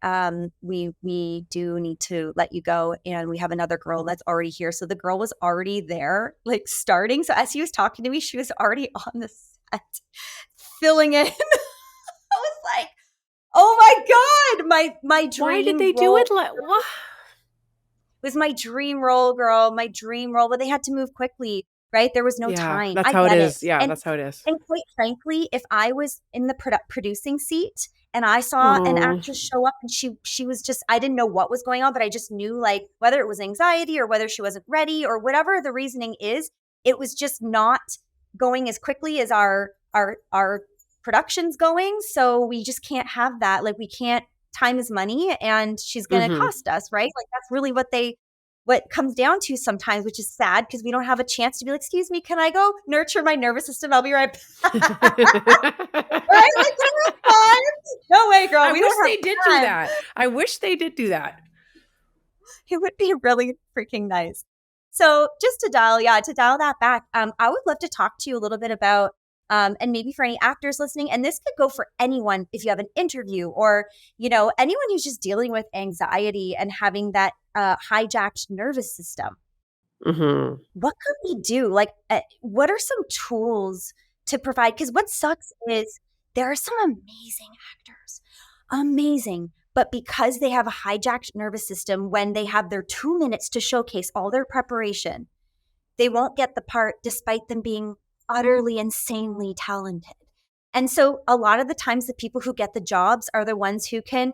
Speaker 2: we do need to let you go. And we have another girl that's already here. So the girl was already there, like starting. So as he was talking to me, she was already on the set, filling in. I was like, oh my God, my dream
Speaker 1: Why did they do
Speaker 2: role.
Speaker 1: it like what?
Speaker 2: It was my dream role, girl, my dream role, but they had to move quickly, right? There was no
Speaker 1: Yeah,
Speaker 2: time.
Speaker 1: that's
Speaker 2: I
Speaker 1: how it
Speaker 2: get it.
Speaker 1: is. Yeah, that's how it is.
Speaker 2: And quite frankly, if I was in the producing seat and I saw an
Speaker 1: Oh.
Speaker 2: actress show up and she was just, I didn't know what was going on, but I just knew like whether it was anxiety or whether she wasn't ready or whatever the reasoning is, it was just not going as quickly as our production's going. So we just can't have that. Like we can't, time is money and she's going to
Speaker 1: Mhm.
Speaker 2: cost us, right? Like that's really what comes down to sometimes, which is sad because we don't have a chance to be like, excuse me, can I go nurture my nervous system? I'll be right back. Right? Like, we don't have time. No way, girl.
Speaker 1: I
Speaker 2: We
Speaker 1: wish
Speaker 2: don't have
Speaker 1: they did do
Speaker 2: time.
Speaker 1: that. I wish they did do that.
Speaker 2: It would be really freaking nice. So just to dial that back, I would love to talk to you a little bit about, and maybe for any actors listening, and this could go for anyone if you have an interview or, anyone who's just dealing with anxiety and having that hijacked nervous system.
Speaker 1: Mhm.
Speaker 2: What could we do? Like, what are some tools to provide? Because what sucks is there are some amazing actors, amazing, but because they have a hijacked nervous system, when they have their 2 minutes to showcase all their preparation, they won't get the part despite them being utterly insanely talented. And so a lot of the times the people who get the jobs are the ones who can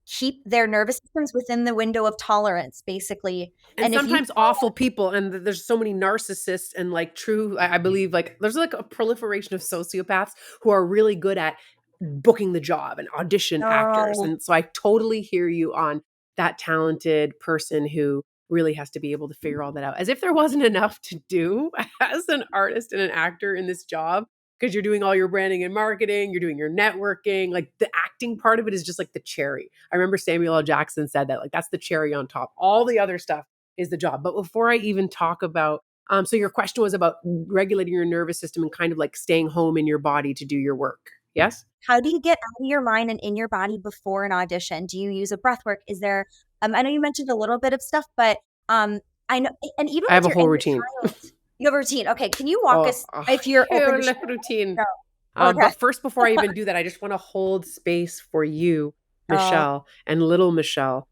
Speaker 2: keep their nervous systems within the window of tolerance, basically.
Speaker 1: And
Speaker 2: And if you
Speaker 1: sometimes awful people, and there's so many narcissists and like true, I believe like there's like a proliferation of sociopaths who are really good at booking the job and audition actors.
Speaker 2: know,
Speaker 1: And so I totally hear you on that talented person who really has to be able to figure all that out. As if there wasn't enough to do as an artist and an actor in this job, because you're doing all your branding and marketing, you're doing your networking, like the acting part of it is just like the cherry. I remember Samuel L. Jackson said that, like that's the cherry on top. All the other stuff is the job. But before I even talk about, so your question was about regulating your nervous system and kind of like staying home in your body to do your work. Yes?
Speaker 2: how do you get out of your mind and in your body before an audition? Do you use a breath work? Is there, I know you mentioned a little bit of stuff, but I know, and even
Speaker 1: I have
Speaker 2: with
Speaker 1: a
Speaker 2: your
Speaker 1: whole
Speaker 2: inner
Speaker 1: routine.
Speaker 2: child, you have a routine. Okay. Can you walk
Speaker 1: Oh,
Speaker 2: us,
Speaker 1: a
Speaker 2: if you're open to
Speaker 1: whole
Speaker 2: sharing?
Speaker 1: routine.
Speaker 2: No. Okay.
Speaker 1: But first, before I even do that, I just want to hold space for you,
Speaker 2: Oh,
Speaker 1: Michelle, and little Michelle,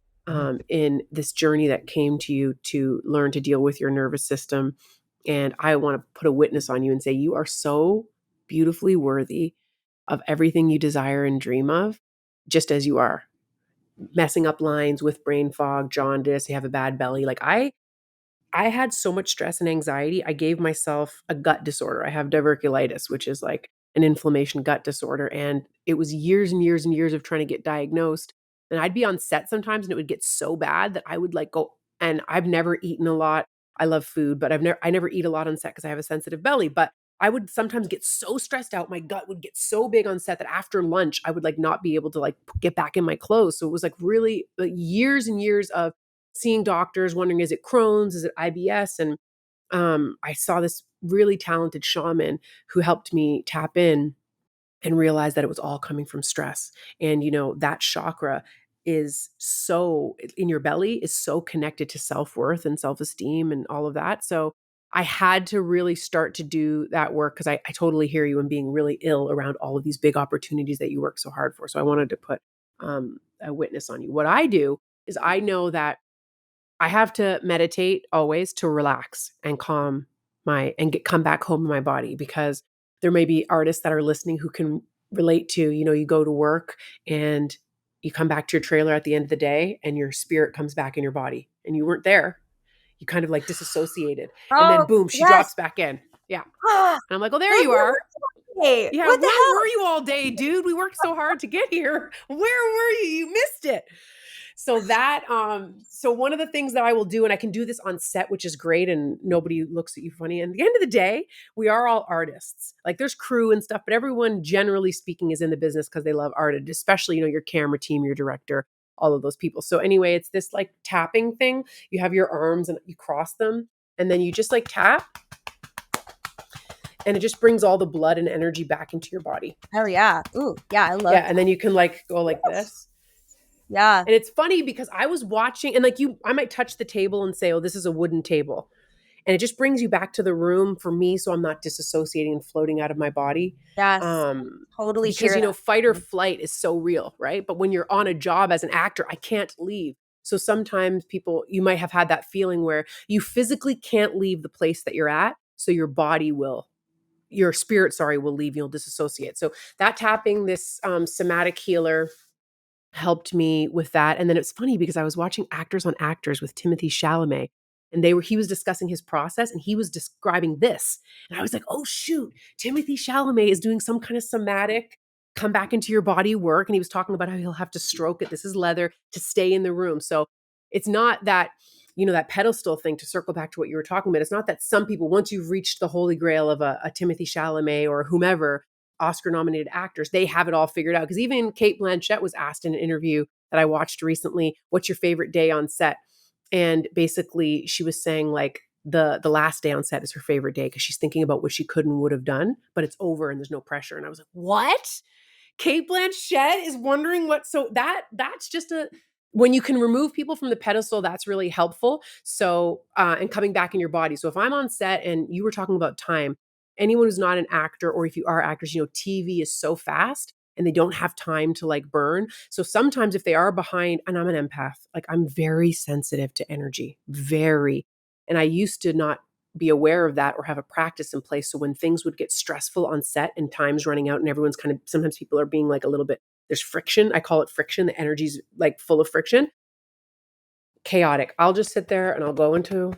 Speaker 1: in this journey that came to you to learn to deal with your nervous system. And I want to put a witness on you and say, you are so beautifully worthy of everything you desire and dream of, just as you are. Messing up lines with brain fog, jaundice, you have a bad belly. Like I had so much stress and anxiety. I gave myself a gut disorder. I have diverculitis, which is like an inflammation gut disorder. And it was years and years and years of trying to get diagnosed. And I'd be on set sometimes and it would get so bad that I would like go, and I've never eaten a lot. I love food, but I never eat a lot on set because I have a sensitive belly. But I would sometimes get so stressed out. My gut would get so big on set that after lunch, I would like not be able to like get back in my clothes. So it was like really like years and years of seeing doctors, wondering, is it Crohn's? Is it IBS? And I saw this really talented shaman who helped me tap in and realize that it was all coming from stress. And, that chakra is so in your belly is so connected to self-worth and self-esteem and all of that. So I had to really start to do that work because I totally hear you in being really ill around all of these big opportunities that you work so hard for. So I wanted to put a witness on you. What I do is I know that I have to meditate always to relax and calm come back home to my body, because there may be artists that are listening who can relate to, you go to work and you come back to your trailer at the end of the day and your spirit comes back in your body and you weren't there. You kind of like disassociated, and then
Speaker 2: oh,
Speaker 1: boom, she
Speaker 2: yes.
Speaker 1: drops back in. Yeah.
Speaker 2: Ah,
Speaker 1: And I'm like, oh, there
Speaker 2: like,
Speaker 1: you
Speaker 2: where
Speaker 1: are.
Speaker 2: were you all day?
Speaker 1: Yeah.
Speaker 2: What the
Speaker 1: Where
Speaker 2: hell?
Speaker 1: were you all day, dude? We worked so hard to get here. Where were you? You missed it. So that, so one of the things that I will do, and I can do this on set, which is great, and nobody looks at you funny. And at the end of the day, we are all artists. Like there's crew and stuff, but everyone, generally speaking, is in the business because they love art, and especially, your camera team, your director, all of those people. So anyway, it's this like tapping thing. You have your arms and you cross them, and then you just like tap, and it just brings all the blood and energy back into your body.
Speaker 2: Hell yeah. Ooh, yeah, I love
Speaker 1: Yeah, and then you can like go like this.
Speaker 2: Yeah.
Speaker 1: And it's funny because I was watching, and like I might touch the table and say, oh, this is a wooden table. And it just brings you back to the room for me, so I'm not disassociating and floating out of my body.
Speaker 2: Yes. Totally
Speaker 1: Because,
Speaker 2: hear that.
Speaker 1: fight or flight is so real, right? But when you're on a job as an actor, I can't leave. So sometimes you might have had that feeling where you physically can't leave the place that you're at. So your spirit, will leave, you'll disassociate. So that tapping, this somatic healer, helped me with that. And then it's funny because I was watching Actors on Actors with Timothy Chalamet, and he was discussing his process, and he was describing this. And I was like, oh shoot, Timothy Chalamet is doing some kind of somatic come back into your body work. And he was talking about how he'll have to stroke it. This is leather to stay in the room. So it's not that, that pedestal thing, to circle back to what you were talking about. It's not that some people, once you've reached the holy grail of a Timothy Chalamet or whomever, Oscar nominated actors, they have it all figured out. Because even Cate Blanchett was asked in an interview that I watched recently, what's your favorite day on set? And basically she was saying like the last day on set is her favorite day because she's thinking about what she could and would have done, but it's over and there's no pressure. And I was like, what? Cate Blanchett is wondering what, so that's just when you can remove people from the pedestal, that's really helpful. So, and coming back in your body. So if I'm on set, and you were talking about time, anyone who's not an actor, or if you are actors, TV is so fast and they don't have time to like burn. So sometimes if they are behind, and I'm an empath, like I'm very sensitive to energy, very. And I used to not be aware of that or have a practice in place. So when things would get stressful on set and time's running out and everyone's sometimes people are being like a little bit, there's friction. I call it friction. The energy's like full of friction. Chaotic. I'll just sit there and I'll go into,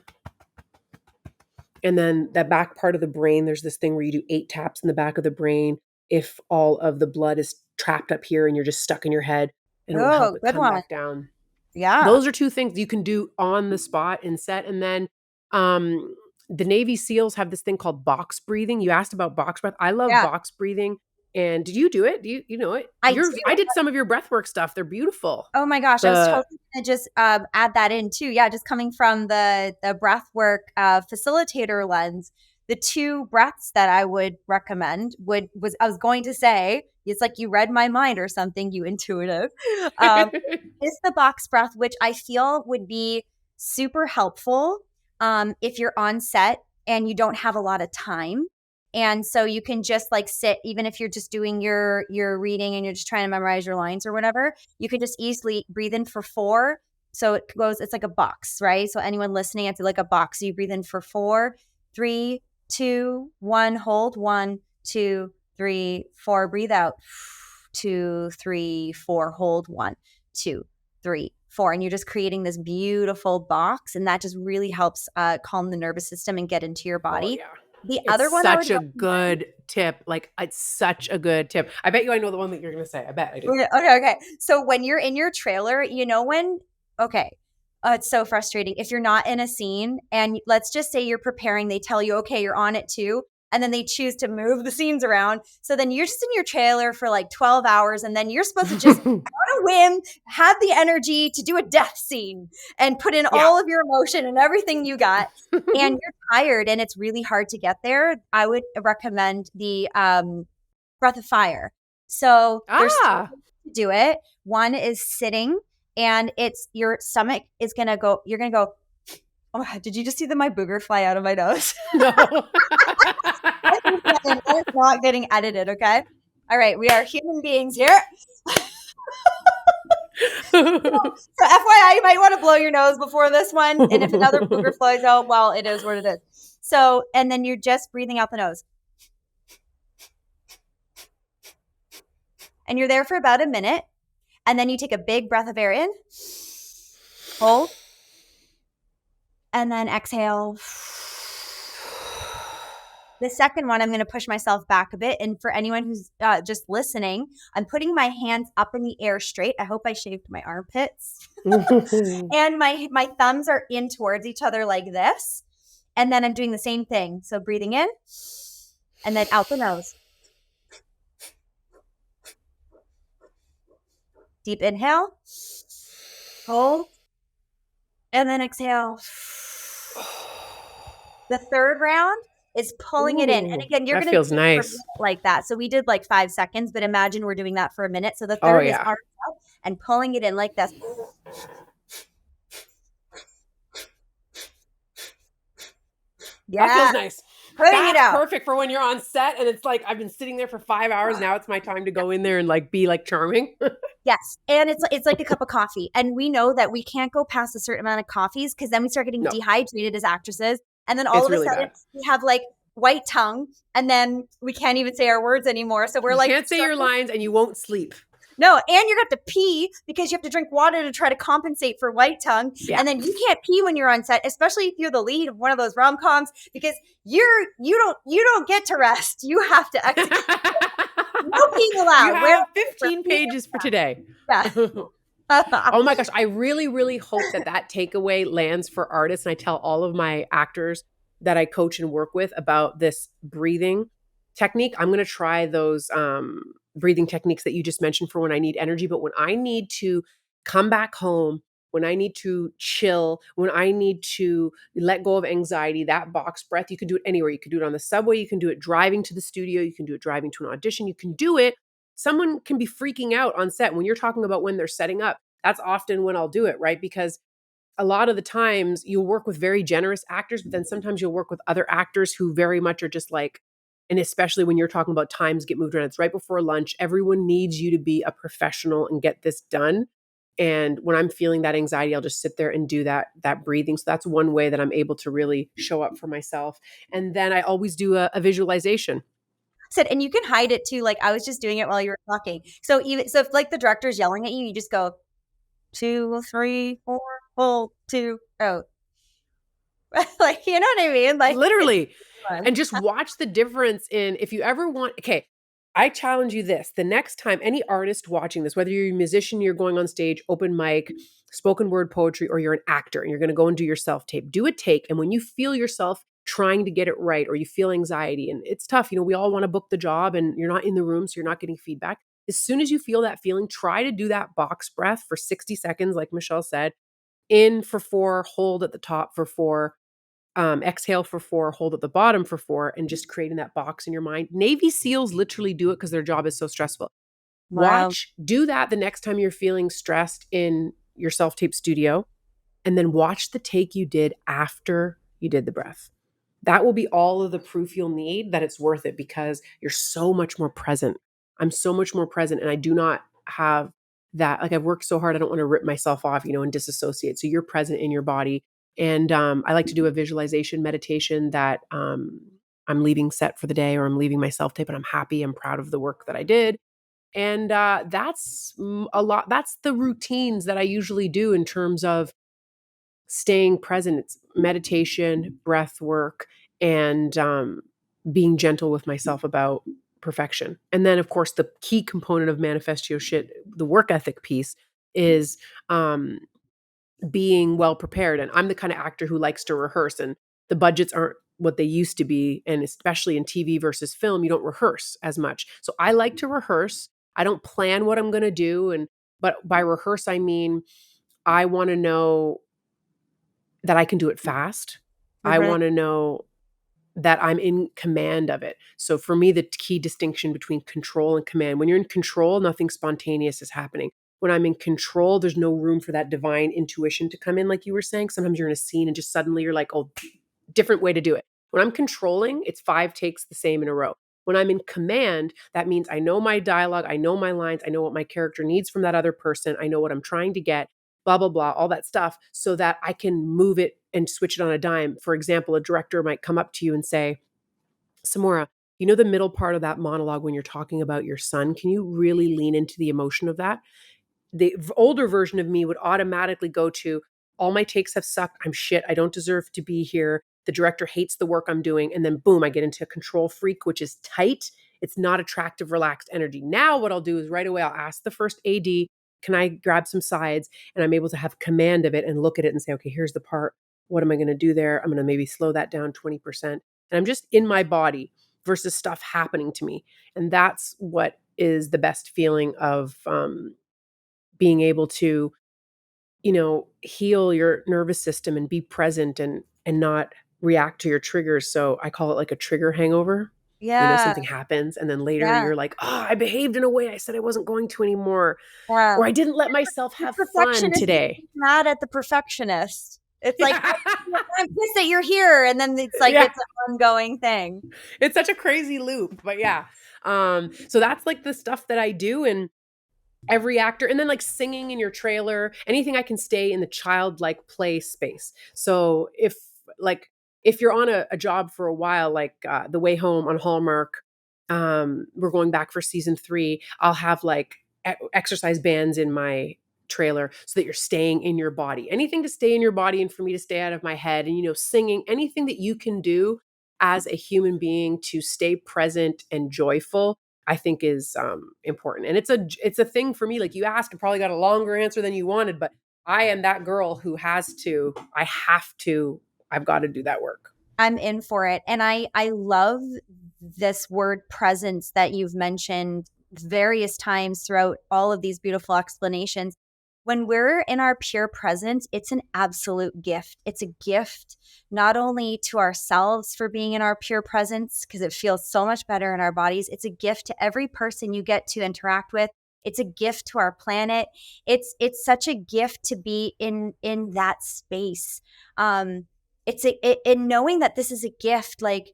Speaker 1: and then that back part of the brain, there's this thing where you do 8 taps in the back of the brain. If all of the blood is trapped up here and you're just stuck in your head, and it will help
Speaker 2: Oh,
Speaker 1: it
Speaker 2: good
Speaker 1: come
Speaker 2: one.
Speaker 1: back down.
Speaker 2: Yeah.
Speaker 1: Those are 2 things you can do on the spot in set. And then the Navy SEALs have this thing called box breathing. You asked about box breath. I love
Speaker 2: Yeah.
Speaker 1: box breathing. And did you do it? Do you know it?
Speaker 2: I do.
Speaker 1: I did some of your breathwork stuff. They're beautiful.
Speaker 2: Oh my gosh, I was totally gonna just add that in too. Yeah, just coming from the breath work facilitator lens, the 2 breaths that I would recommend I was going to say, it's like you read my mind or something, you intuitive. Is the box breath, which I feel would be super helpful if you're on set and you don't have a lot of time. And so you can just like sit, even if you're just doing your reading and you're just trying to memorize your lines or whatever, you can just easily breathe in for 4. So it's like a box, right? So anyone listening, it's like a box. So you breathe in for 4, 3, 2, 1, hold, 1, 2, 3, 4, breathe out, 2, 3, 4, hold, 1, 2, 3, 4. And you're just creating this beautiful box. And that just really helps calm the nervous system and get into your body.
Speaker 1: Oh, yeah.
Speaker 2: The
Speaker 1: It's
Speaker 2: other one I would
Speaker 1: such a good tip. Like, it's such a good tip. I bet you I know the one that you're going to say. I bet I do.
Speaker 2: Okay. So when you're in your trailer, it's so frustrating. If you're not in a scene and let's just say you're preparing, they tell you, okay, you're on it too. And then they choose to move the scenes around. So then you're just in your trailer for like 12 hours. And then you're supposed to just, on a whim, have the energy to do a death scene and put in all of your emotion and everything you got. And you're tired and it's really hard to get there. I would recommend the breath of fire. So there's 2 ways to do it. One is sitting, and it's your stomach is going to go, you're going to go, oh my God, did you just see my booger fly out of my nose?
Speaker 1: No.
Speaker 2: It's not getting edited, okay? All right, we are human beings here. So FYI, you might want to blow your nose before this one. And if another booger flies out, well, it is what it is. So, and then you're just breathing out the nose. And you're there for about a minute. And then you take a big breath of air in, hold, and then exhale. The second one, I'm going to push myself back a bit. And for anyone who's just listening, I'm putting my hands up in the air straight. I hope I shaved my armpits. And my thumbs are in towards each other like this. And then I'm doing the same thing. So breathing in and then out the nose. Deep inhale. Hold. And then exhale. The third round is pulling it in. And again, you're
Speaker 1: that
Speaker 2: going to
Speaker 1: feels
Speaker 2: do it for a
Speaker 1: nice.
Speaker 2: minute like that. So we did like 5 seconds, but imagine we're doing that for a minute. So the
Speaker 1: Oh,
Speaker 2: third is
Speaker 1: yeah.
Speaker 2: arms up and pulling it in like this.
Speaker 1: That feels nice.
Speaker 2: Putting
Speaker 1: That's
Speaker 2: it out.
Speaker 1: perfect for when you're on set and it's like, I've been sitting there for 5 hours. Now it's my time to go in there and like be like charming.
Speaker 2: Yes. And it's like a cup of coffee. And we know that we can't go past a certain amount of coffees because then we start getting
Speaker 1: No.
Speaker 2: dehydrated as actresses. And then all
Speaker 1: It's
Speaker 2: of a
Speaker 1: really
Speaker 2: sudden
Speaker 1: bad.
Speaker 2: we have like white tongue and then we can't even say our words anymore. So we're
Speaker 1: You
Speaker 2: like,
Speaker 1: can't say your lines and you won't sleep.
Speaker 2: no, and you're going to have to pee because you have to drink water to try to compensate for white tongue.
Speaker 1: Yeah.
Speaker 2: And then you can't pee when you're on set, especially if you're the lead of one of those rom-coms, because you don't get to rest. You have to execute. No peeing allowed.
Speaker 1: You have 15 pages for today.
Speaker 2: Yeah.
Speaker 1: Oh my gosh. I really, really hope that takeaway lands for artists. And I tell all of my actors that I coach and work with about this breathing technique. I'm going to try those breathing techniques that you just mentioned for when I need energy. But when I need to come back home, when I need to chill, when I need to let go of anxiety, that box breath, you can do it anywhere. You can do it on the subway. You can do it driving to the studio. You can do it driving to an audition. You can do it. Someone can be freaking out on set. When you're talking about when they're setting up, that's often when I'll do it, right? Because a lot of the times you'll work with very generous actors, but then sometimes you'll work with other actors who very much are just like, and especially when you're talking about times get moved around, it's right before lunch. Everyone needs you to be a professional and get this done. And when I'm feeling that anxiety, I'll just sit there and do that breathing. So that's one way that I'm able to really show up for myself. And then I always do a visualization.
Speaker 2: Said, and you can hide it too. Like I was just doing it while you were talking. So if like the director's yelling at you, you just go 2, 3, 4, hold, 2, out. Like, you know what I mean? Like
Speaker 1: Literally. And just watch the difference in, if you ever want, okay, I challenge you this. The next time any artist watching this, whether you're a musician, you're going on stage, open mic, spoken word poetry, or you're an actor and you're going to go and do your self-tape, do a take. And when you feel yourself trying to get it right, or you feel anxiety, and it's tough, we all want to book the job and you're not in the room, so you're not getting feedback. As soon as you feel that feeling, try to do that box breath for 60 seconds, like Michelle said, in for 4, hold at the top for 4, exhale for 4, hold at the bottom for 4, and just creating that box in your mind. Navy SEALs literally do it because their job is so stressful.
Speaker 2: Wow.
Speaker 1: Do that the next time you're feeling stressed in your self-tape studio, and then watch the take you did after you did the breath. That will be all of the proof you'll need that it's worth it, because you're so much more present. I'm so much more present, and I do not have that. Like, I've worked so hard, I don't want to rip myself off, and disassociate. So you're present in your body. And I like to do a visualization meditation that I'm leaving set for the day, or I'm leaving my self-tape and I'm happy, I'm proud of the work that I did. And that's a lot. That's the routines that I usually do in terms of staying present. It's meditation, breath work, and being gentle with myself about perfection. And then, of course, the key component of manifest your shit, the work ethic piece, is being well prepared. And I'm the kind of actor who likes to rehearse, and the budgets aren't what they used to be. And especially in TV versus film, you don't rehearse as much. So I like to rehearse. I don't plan what I'm going to do. But by rehearse, I mean, I want to know that I can do it fast. I want to know that I'm in command of it. So for me, the key distinction between control and command: when you're in control, nothing spontaneous is happening. When I'm in control, there's no room for that divine intuition to come in. Like you were saying, sometimes you're in a scene and just suddenly you're like, oh, different way to do it. When I'm controlling, it's 5 takes the same in a row. When I'm in command, that means I know my dialogue, I know my lines, I know what my character needs from that other person, I know what I'm trying to get, blah, blah, blah, all that stuff, so that I can move it and switch it on a dime. For example, a director might come up to you and say, Samora, the middle part of that monologue when you're talking about your son, can you really lean into the emotion of that? The older version of me would automatically go to, all my takes have sucked. I'm shit. I don't deserve to be here. the director hates the work I'm doing, and then boom, I get into a control freak, which is tight. It's not attractive, relaxed energy. Now what I'll do is right away, I'll ask the first AD, can I grab some sides? And I'm able to have command of it and look at it and say, okay, here's the part. What am I going to do there? I'm going to maybe slow that down 20%. And I'm just in my body versus stuff happening to me. And that's what is the best feeling of being able to, heal your nervous system and be present and not react to your triggers. So I call it like a trigger hangover.
Speaker 2: Yeah.
Speaker 1: Something happens and then later
Speaker 2: Yeah.
Speaker 1: you're like, oh, I behaved in a way I said I wasn't going to anymore.
Speaker 2: Yeah.
Speaker 1: Or I didn't let myself
Speaker 2: The
Speaker 1: have fun
Speaker 2: perfectionist is
Speaker 1: today.
Speaker 2: mad at the perfectionist. It's like,
Speaker 1: Yeah.
Speaker 2: I'm pissed that you're here. And then it's like,
Speaker 1: Yeah.
Speaker 2: it's an ongoing thing.
Speaker 1: It's such a crazy loop. But yeah. So that's like the stuff that I do. And every actor, and then like singing in your trailer, anything I can stay in the childlike play space. So if you're on a job for a while, like The Way Home on Hallmark, we're going back for season 3, I'll have like exercise bands in my trailer so that you're staying in your body, anything to stay in your body and for me to stay out of my head. And singing, anything that you can do as a human being to stay present and joyful, I think is important. And it's a thing for me. Like you asked, I probably got a longer answer than you wanted, but I am that girl who I've got to do that work.
Speaker 2: I'm in for it. And I love this word presence that you've mentioned various times throughout all of these beautiful explanations. When we're in our pure presence, it's an absolute gift. It's a gift not only to ourselves for being in our pure presence, because it feels so much better in our bodies. It's a gift to every person you get to interact with. It's a gift to our planet. It's such a gift to be in that space. In knowing that this is a gift, like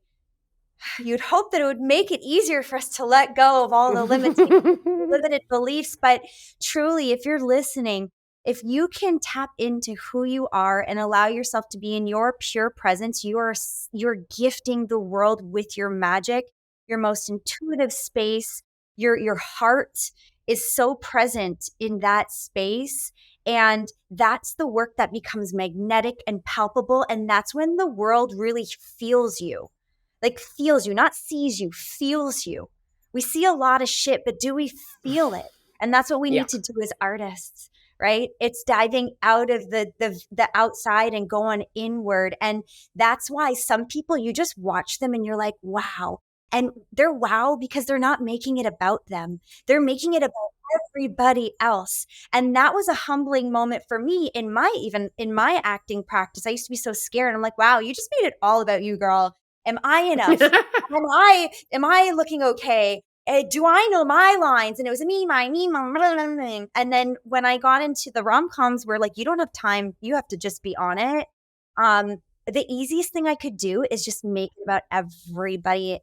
Speaker 2: you'd hope that it would make it easier for us to let go of all the limited beliefs. But truly, if you're listening, if you can tap into who you are and allow yourself to be in your pure presence, you're gifting the world with your magic, your most intuitive space. Your heart is so present in that space. And that's the work that becomes magnetic and palpable. And that's when the world really feels you, like feels you, not sees you, feels you. We see a lot of shit, but do we feel it? And that's what we
Speaker 1: Yeah.
Speaker 2: need to do as artists, right? It's diving out of the outside and going inward. And that's why some people, you just watch them and you're like, wow. And they're wow because they're not making it about them. They're making it about everybody else. And that was a humbling moment for me even in my acting practice. I used to be so scared. I'm like, wow, you just made it all about you, girl. Am I enough? Am I looking okay? Do I know my lines? And it was me, my. And then when I got into the rom-coms where like you don't have time, you have to just be on it. The easiest thing I could do is just make it about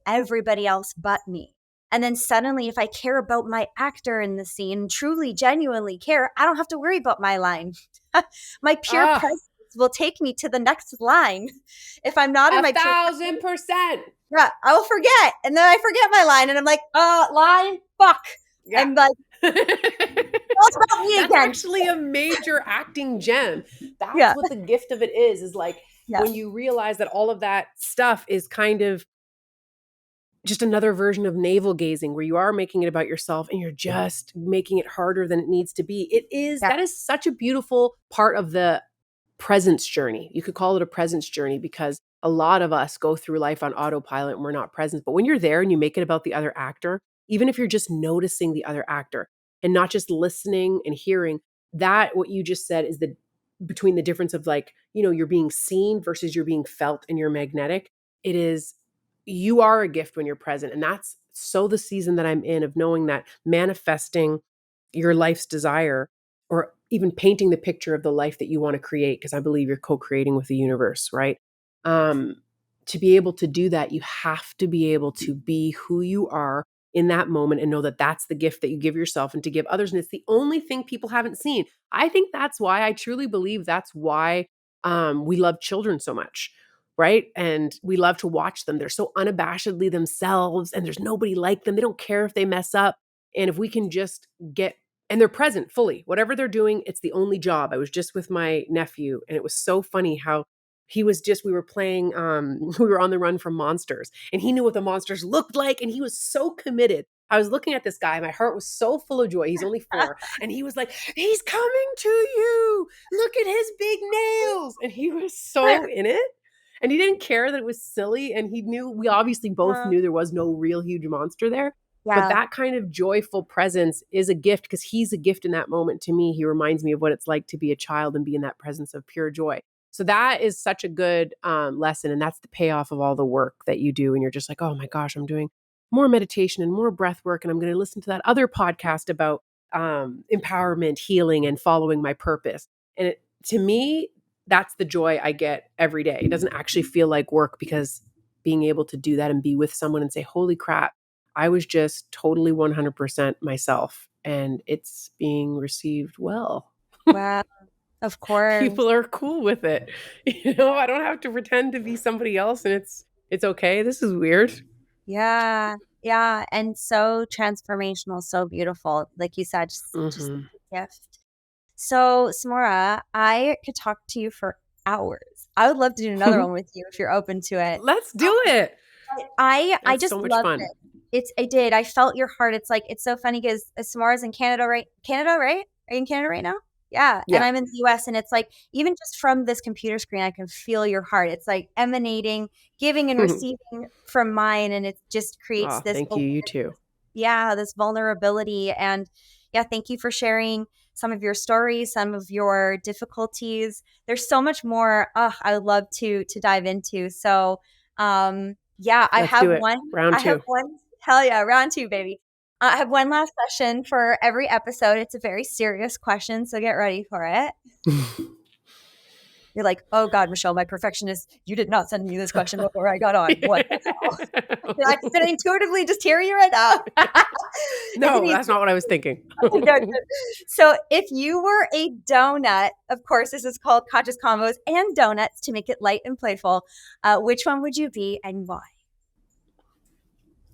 Speaker 2: everybody else but me. And then suddenly, if I care about my actor in the scene, truly, genuinely care, I don't have to worry about my line. My pure
Speaker 1: Ah,
Speaker 2: presence will take me to the next line. If I'm not in my pure
Speaker 1: 1,000%.
Speaker 2: yeah, I will forget. And then I forget my line and I'm like, line, fuck.
Speaker 1: Yeah.
Speaker 2: I'm like, it's about me
Speaker 1: That's
Speaker 2: again.
Speaker 1: actually a major acting gem. That's
Speaker 2: Yeah.
Speaker 1: what the gift of it is like
Speaker 2: Yeah.
Speaker 1: when you realize that all of that stuff is kind of just another version of navel gazing where you are making it about yourself and you're just making it harder than it needs to be.
Speaker 2: Yeah.
Speaker 1: That is such a beautiful part of the presence journey. You could call it a presence journey because a lot of us go through life on autopilot and we're not present. But when you're there and you make it about the other actor, even if you're just noticing the other actor and not just listening and hearing, that what you just said is the between the difference of like, you're being seen versus you're being felt and you're magnetic. It is you are a gift when you're present. And that's so the season that I'm in of knowing that manifesting your life's desire or even painting the picture of the life that you want to create, because I believe you're co-creating with the universe, right? Um, to be able to do that, you have to be able to be who you are in that moment and know that that's the gift that you give yourself and to give others. And it's the only thing people haven't seen. I think that's why I truly believe that's why we love children so much, right? And we love to watch them. They're so unabashedly themselves and there's nobody like them. They don't care if they mess up. And if we can just get and they're present fully. Whatever they're doing, it's the only job. I was just with my nephew and it was so funny how He was just, we were playing, we were on the run from monsters, and he knew what the monsters looked like, and he was so committed. I was looking at this guy, my heart was so full of joy. He's only 4, and he was like, he's coming to you. Look at his big nails. And he was so in it. And he didn't care that it was silly. And he knew, we obviously both knew there was no real huge monster there. But that kind of joyful presence is a gift, because he's a gift in that moment to me. He reminds me of what it's like to be a child and be in that presence of pure joy. So that is such a good lesson. And that's the payoff of all the work that you do. And you're just like, oh my gosh, I'm doing more meditation and more breath work. And I'm going to listen to that other podcast about empowerment, healing, and following my purpose. And to me, that's the joy I get every day. It doesn't actually feel like work, because being able to do that and be with someone and say, holy crap, I was just totally 100% myself, and it's being received well.
Speaker 2: Wow. Of course.
Speaker 1: People are cool with it. I don't have to pretend to be somebody else, and it's okay. This is weird.
Speaker 2: Yeah. Yeah. And so transformational, so beautiful. Like you said, just a gift. So, Samora, I could talk to you for hours. I would love to do another one with you if you're open to it.
Speaker 1: Let's do it.
Speaker 2: I just
Speaker 1: so much
Speaker 2: loved
Speaker 1: fun.
Speaker 2: it. I did. I felt your heart. It's so funny because Samora's in Canada, right? Canada, right? Are you in Canada right now? Yeah. And I'm in the US, and it's like, even just from this computer screen, I can feel your heart. It's like emanating, giving and receiving from mine. And it just creates this.
Speaker 1: Thank you. You too.
Speaker 2: Yeah. This vulnerability. And yeah, thank you for sharing some of your stories, some of your difficulties. There's so much more I would love to dive into. So yeah, I have one.
Speaker 1: Round 2.
Speaker 2: Hell yeah, round 2, baby. I have one last question for every episode. It's a very serious question, so get ready for it. You're like, oh God, Michelle, my perfectionist, you did not send me this question before I got on. What the hell? Did I intuitively just hear you right now?
Speaker 1: No, that's not what I was thinking.
Speaker 2: So if you were a donut, of course, this is called Conscious Convos and Donuts to make it light and playful. Which one would you be and why?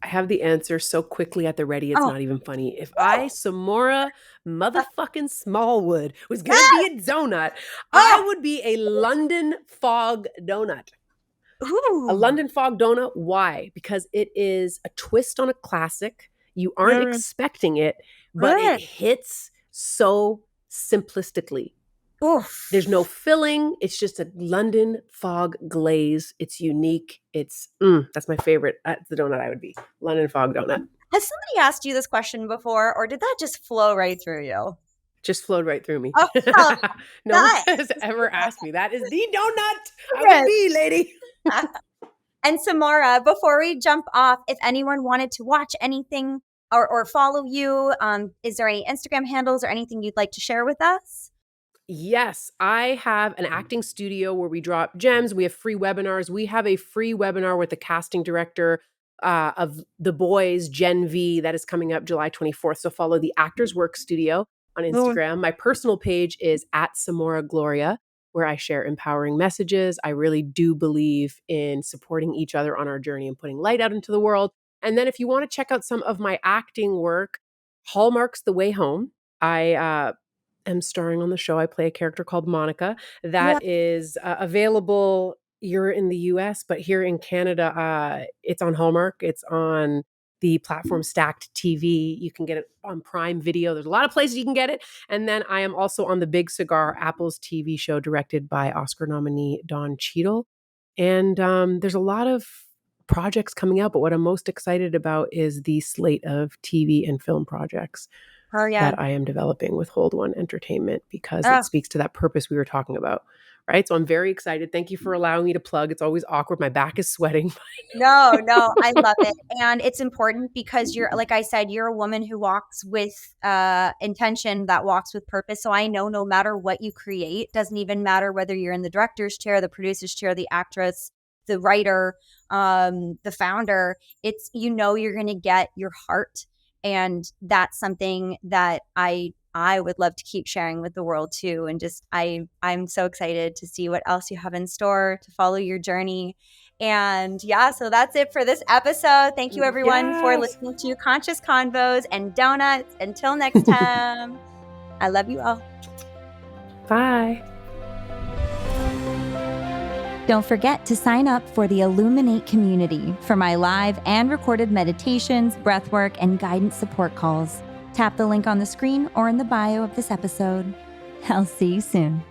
Speaker 1: I have the answer so quickly at the ready, it's not even funny. If I, Samora motherfucking Smallwood, was going to be a donut, I would be a London fog donut.
Speaker 2: Ooh.
Speaker 1: A London fog donut. Why? Because it is a twist on a classic. You aren't expecting it, but it hits so simplistically.
Speaker 2: Oof.
Speaker 1: There's no filling. It's just a London fog glaze. It's unique. It's that's my favorite. That's the donut I would be. London fog donut.
Speaker 2: Has somebody asked you this question before, or did that just flow right through you?
Speaker 1: Just flowed right through me.
Speaker 2: Oh,
Speaker 1: no one has ever asked me. That is the donut I would be, lady.
Speaker 2: And Samora, before we jump off, if anyone wanted to watch anything or follow you, is there any Instagram handles or anything you'd like to share with us?
Speaker 1: Yes, I have an acting studio where we drop gems. We have free webinars. We have a free webinar with the casting director of The Boys, Gen V, that is coming up July 24th. So follow the Actors Work Studio on Instagram. My personal page is @SamoraGloria, where I share empowering messages. I really do believe in supporting each other on our journey and putting light out into the world. And then if you want to check out some of my acting work, Hallmark's The Way Home. I am starring on the show. I play a character called Monica that is available. You're in the US, but here in Canada, it's on Hallmark. It's on the platform Stacked TV. You can get it on Prime Video. There's a lot of places you can get it. And then I am also on The Big Cigar, Apple's TV show directed by Oscar nominee Don Cheadle. And there's a lot of projects coming out, but what I'm most excited about is the slate of TV and film projects that I am developing with Hold One Entertainment, because it speaks to that purpose we were talking about, right? So I'm very excited. Thank you for allowing me to plug. It's always awkward. My back is sweating.
Speaker 2: No, I love it. And it's important because you're, like I said, you're a woman who walks with intention, that walks with purpose. So I know no matter what you create, doesn't even matter whether you're in the director's chair, the producer's chair, the actress, the writer, the founder, it's, you're going to get your heart. And that's something that I would love to keep sharing with the world too. And just, I'm so excited to see what else you have in store, to follow your journey. And so that's it for this episode. Thank you everyone for listening to Conscious Convos and Donuts. Until next time, I love you all.
Speaker 1: Bye.
Speaker 3: Don't forget to sign up for the Illuminate community for my live and recorded meditations, breathwork, and guidance support calls. Tap the link on the screen or in the bio of this episode. I'll see you soon.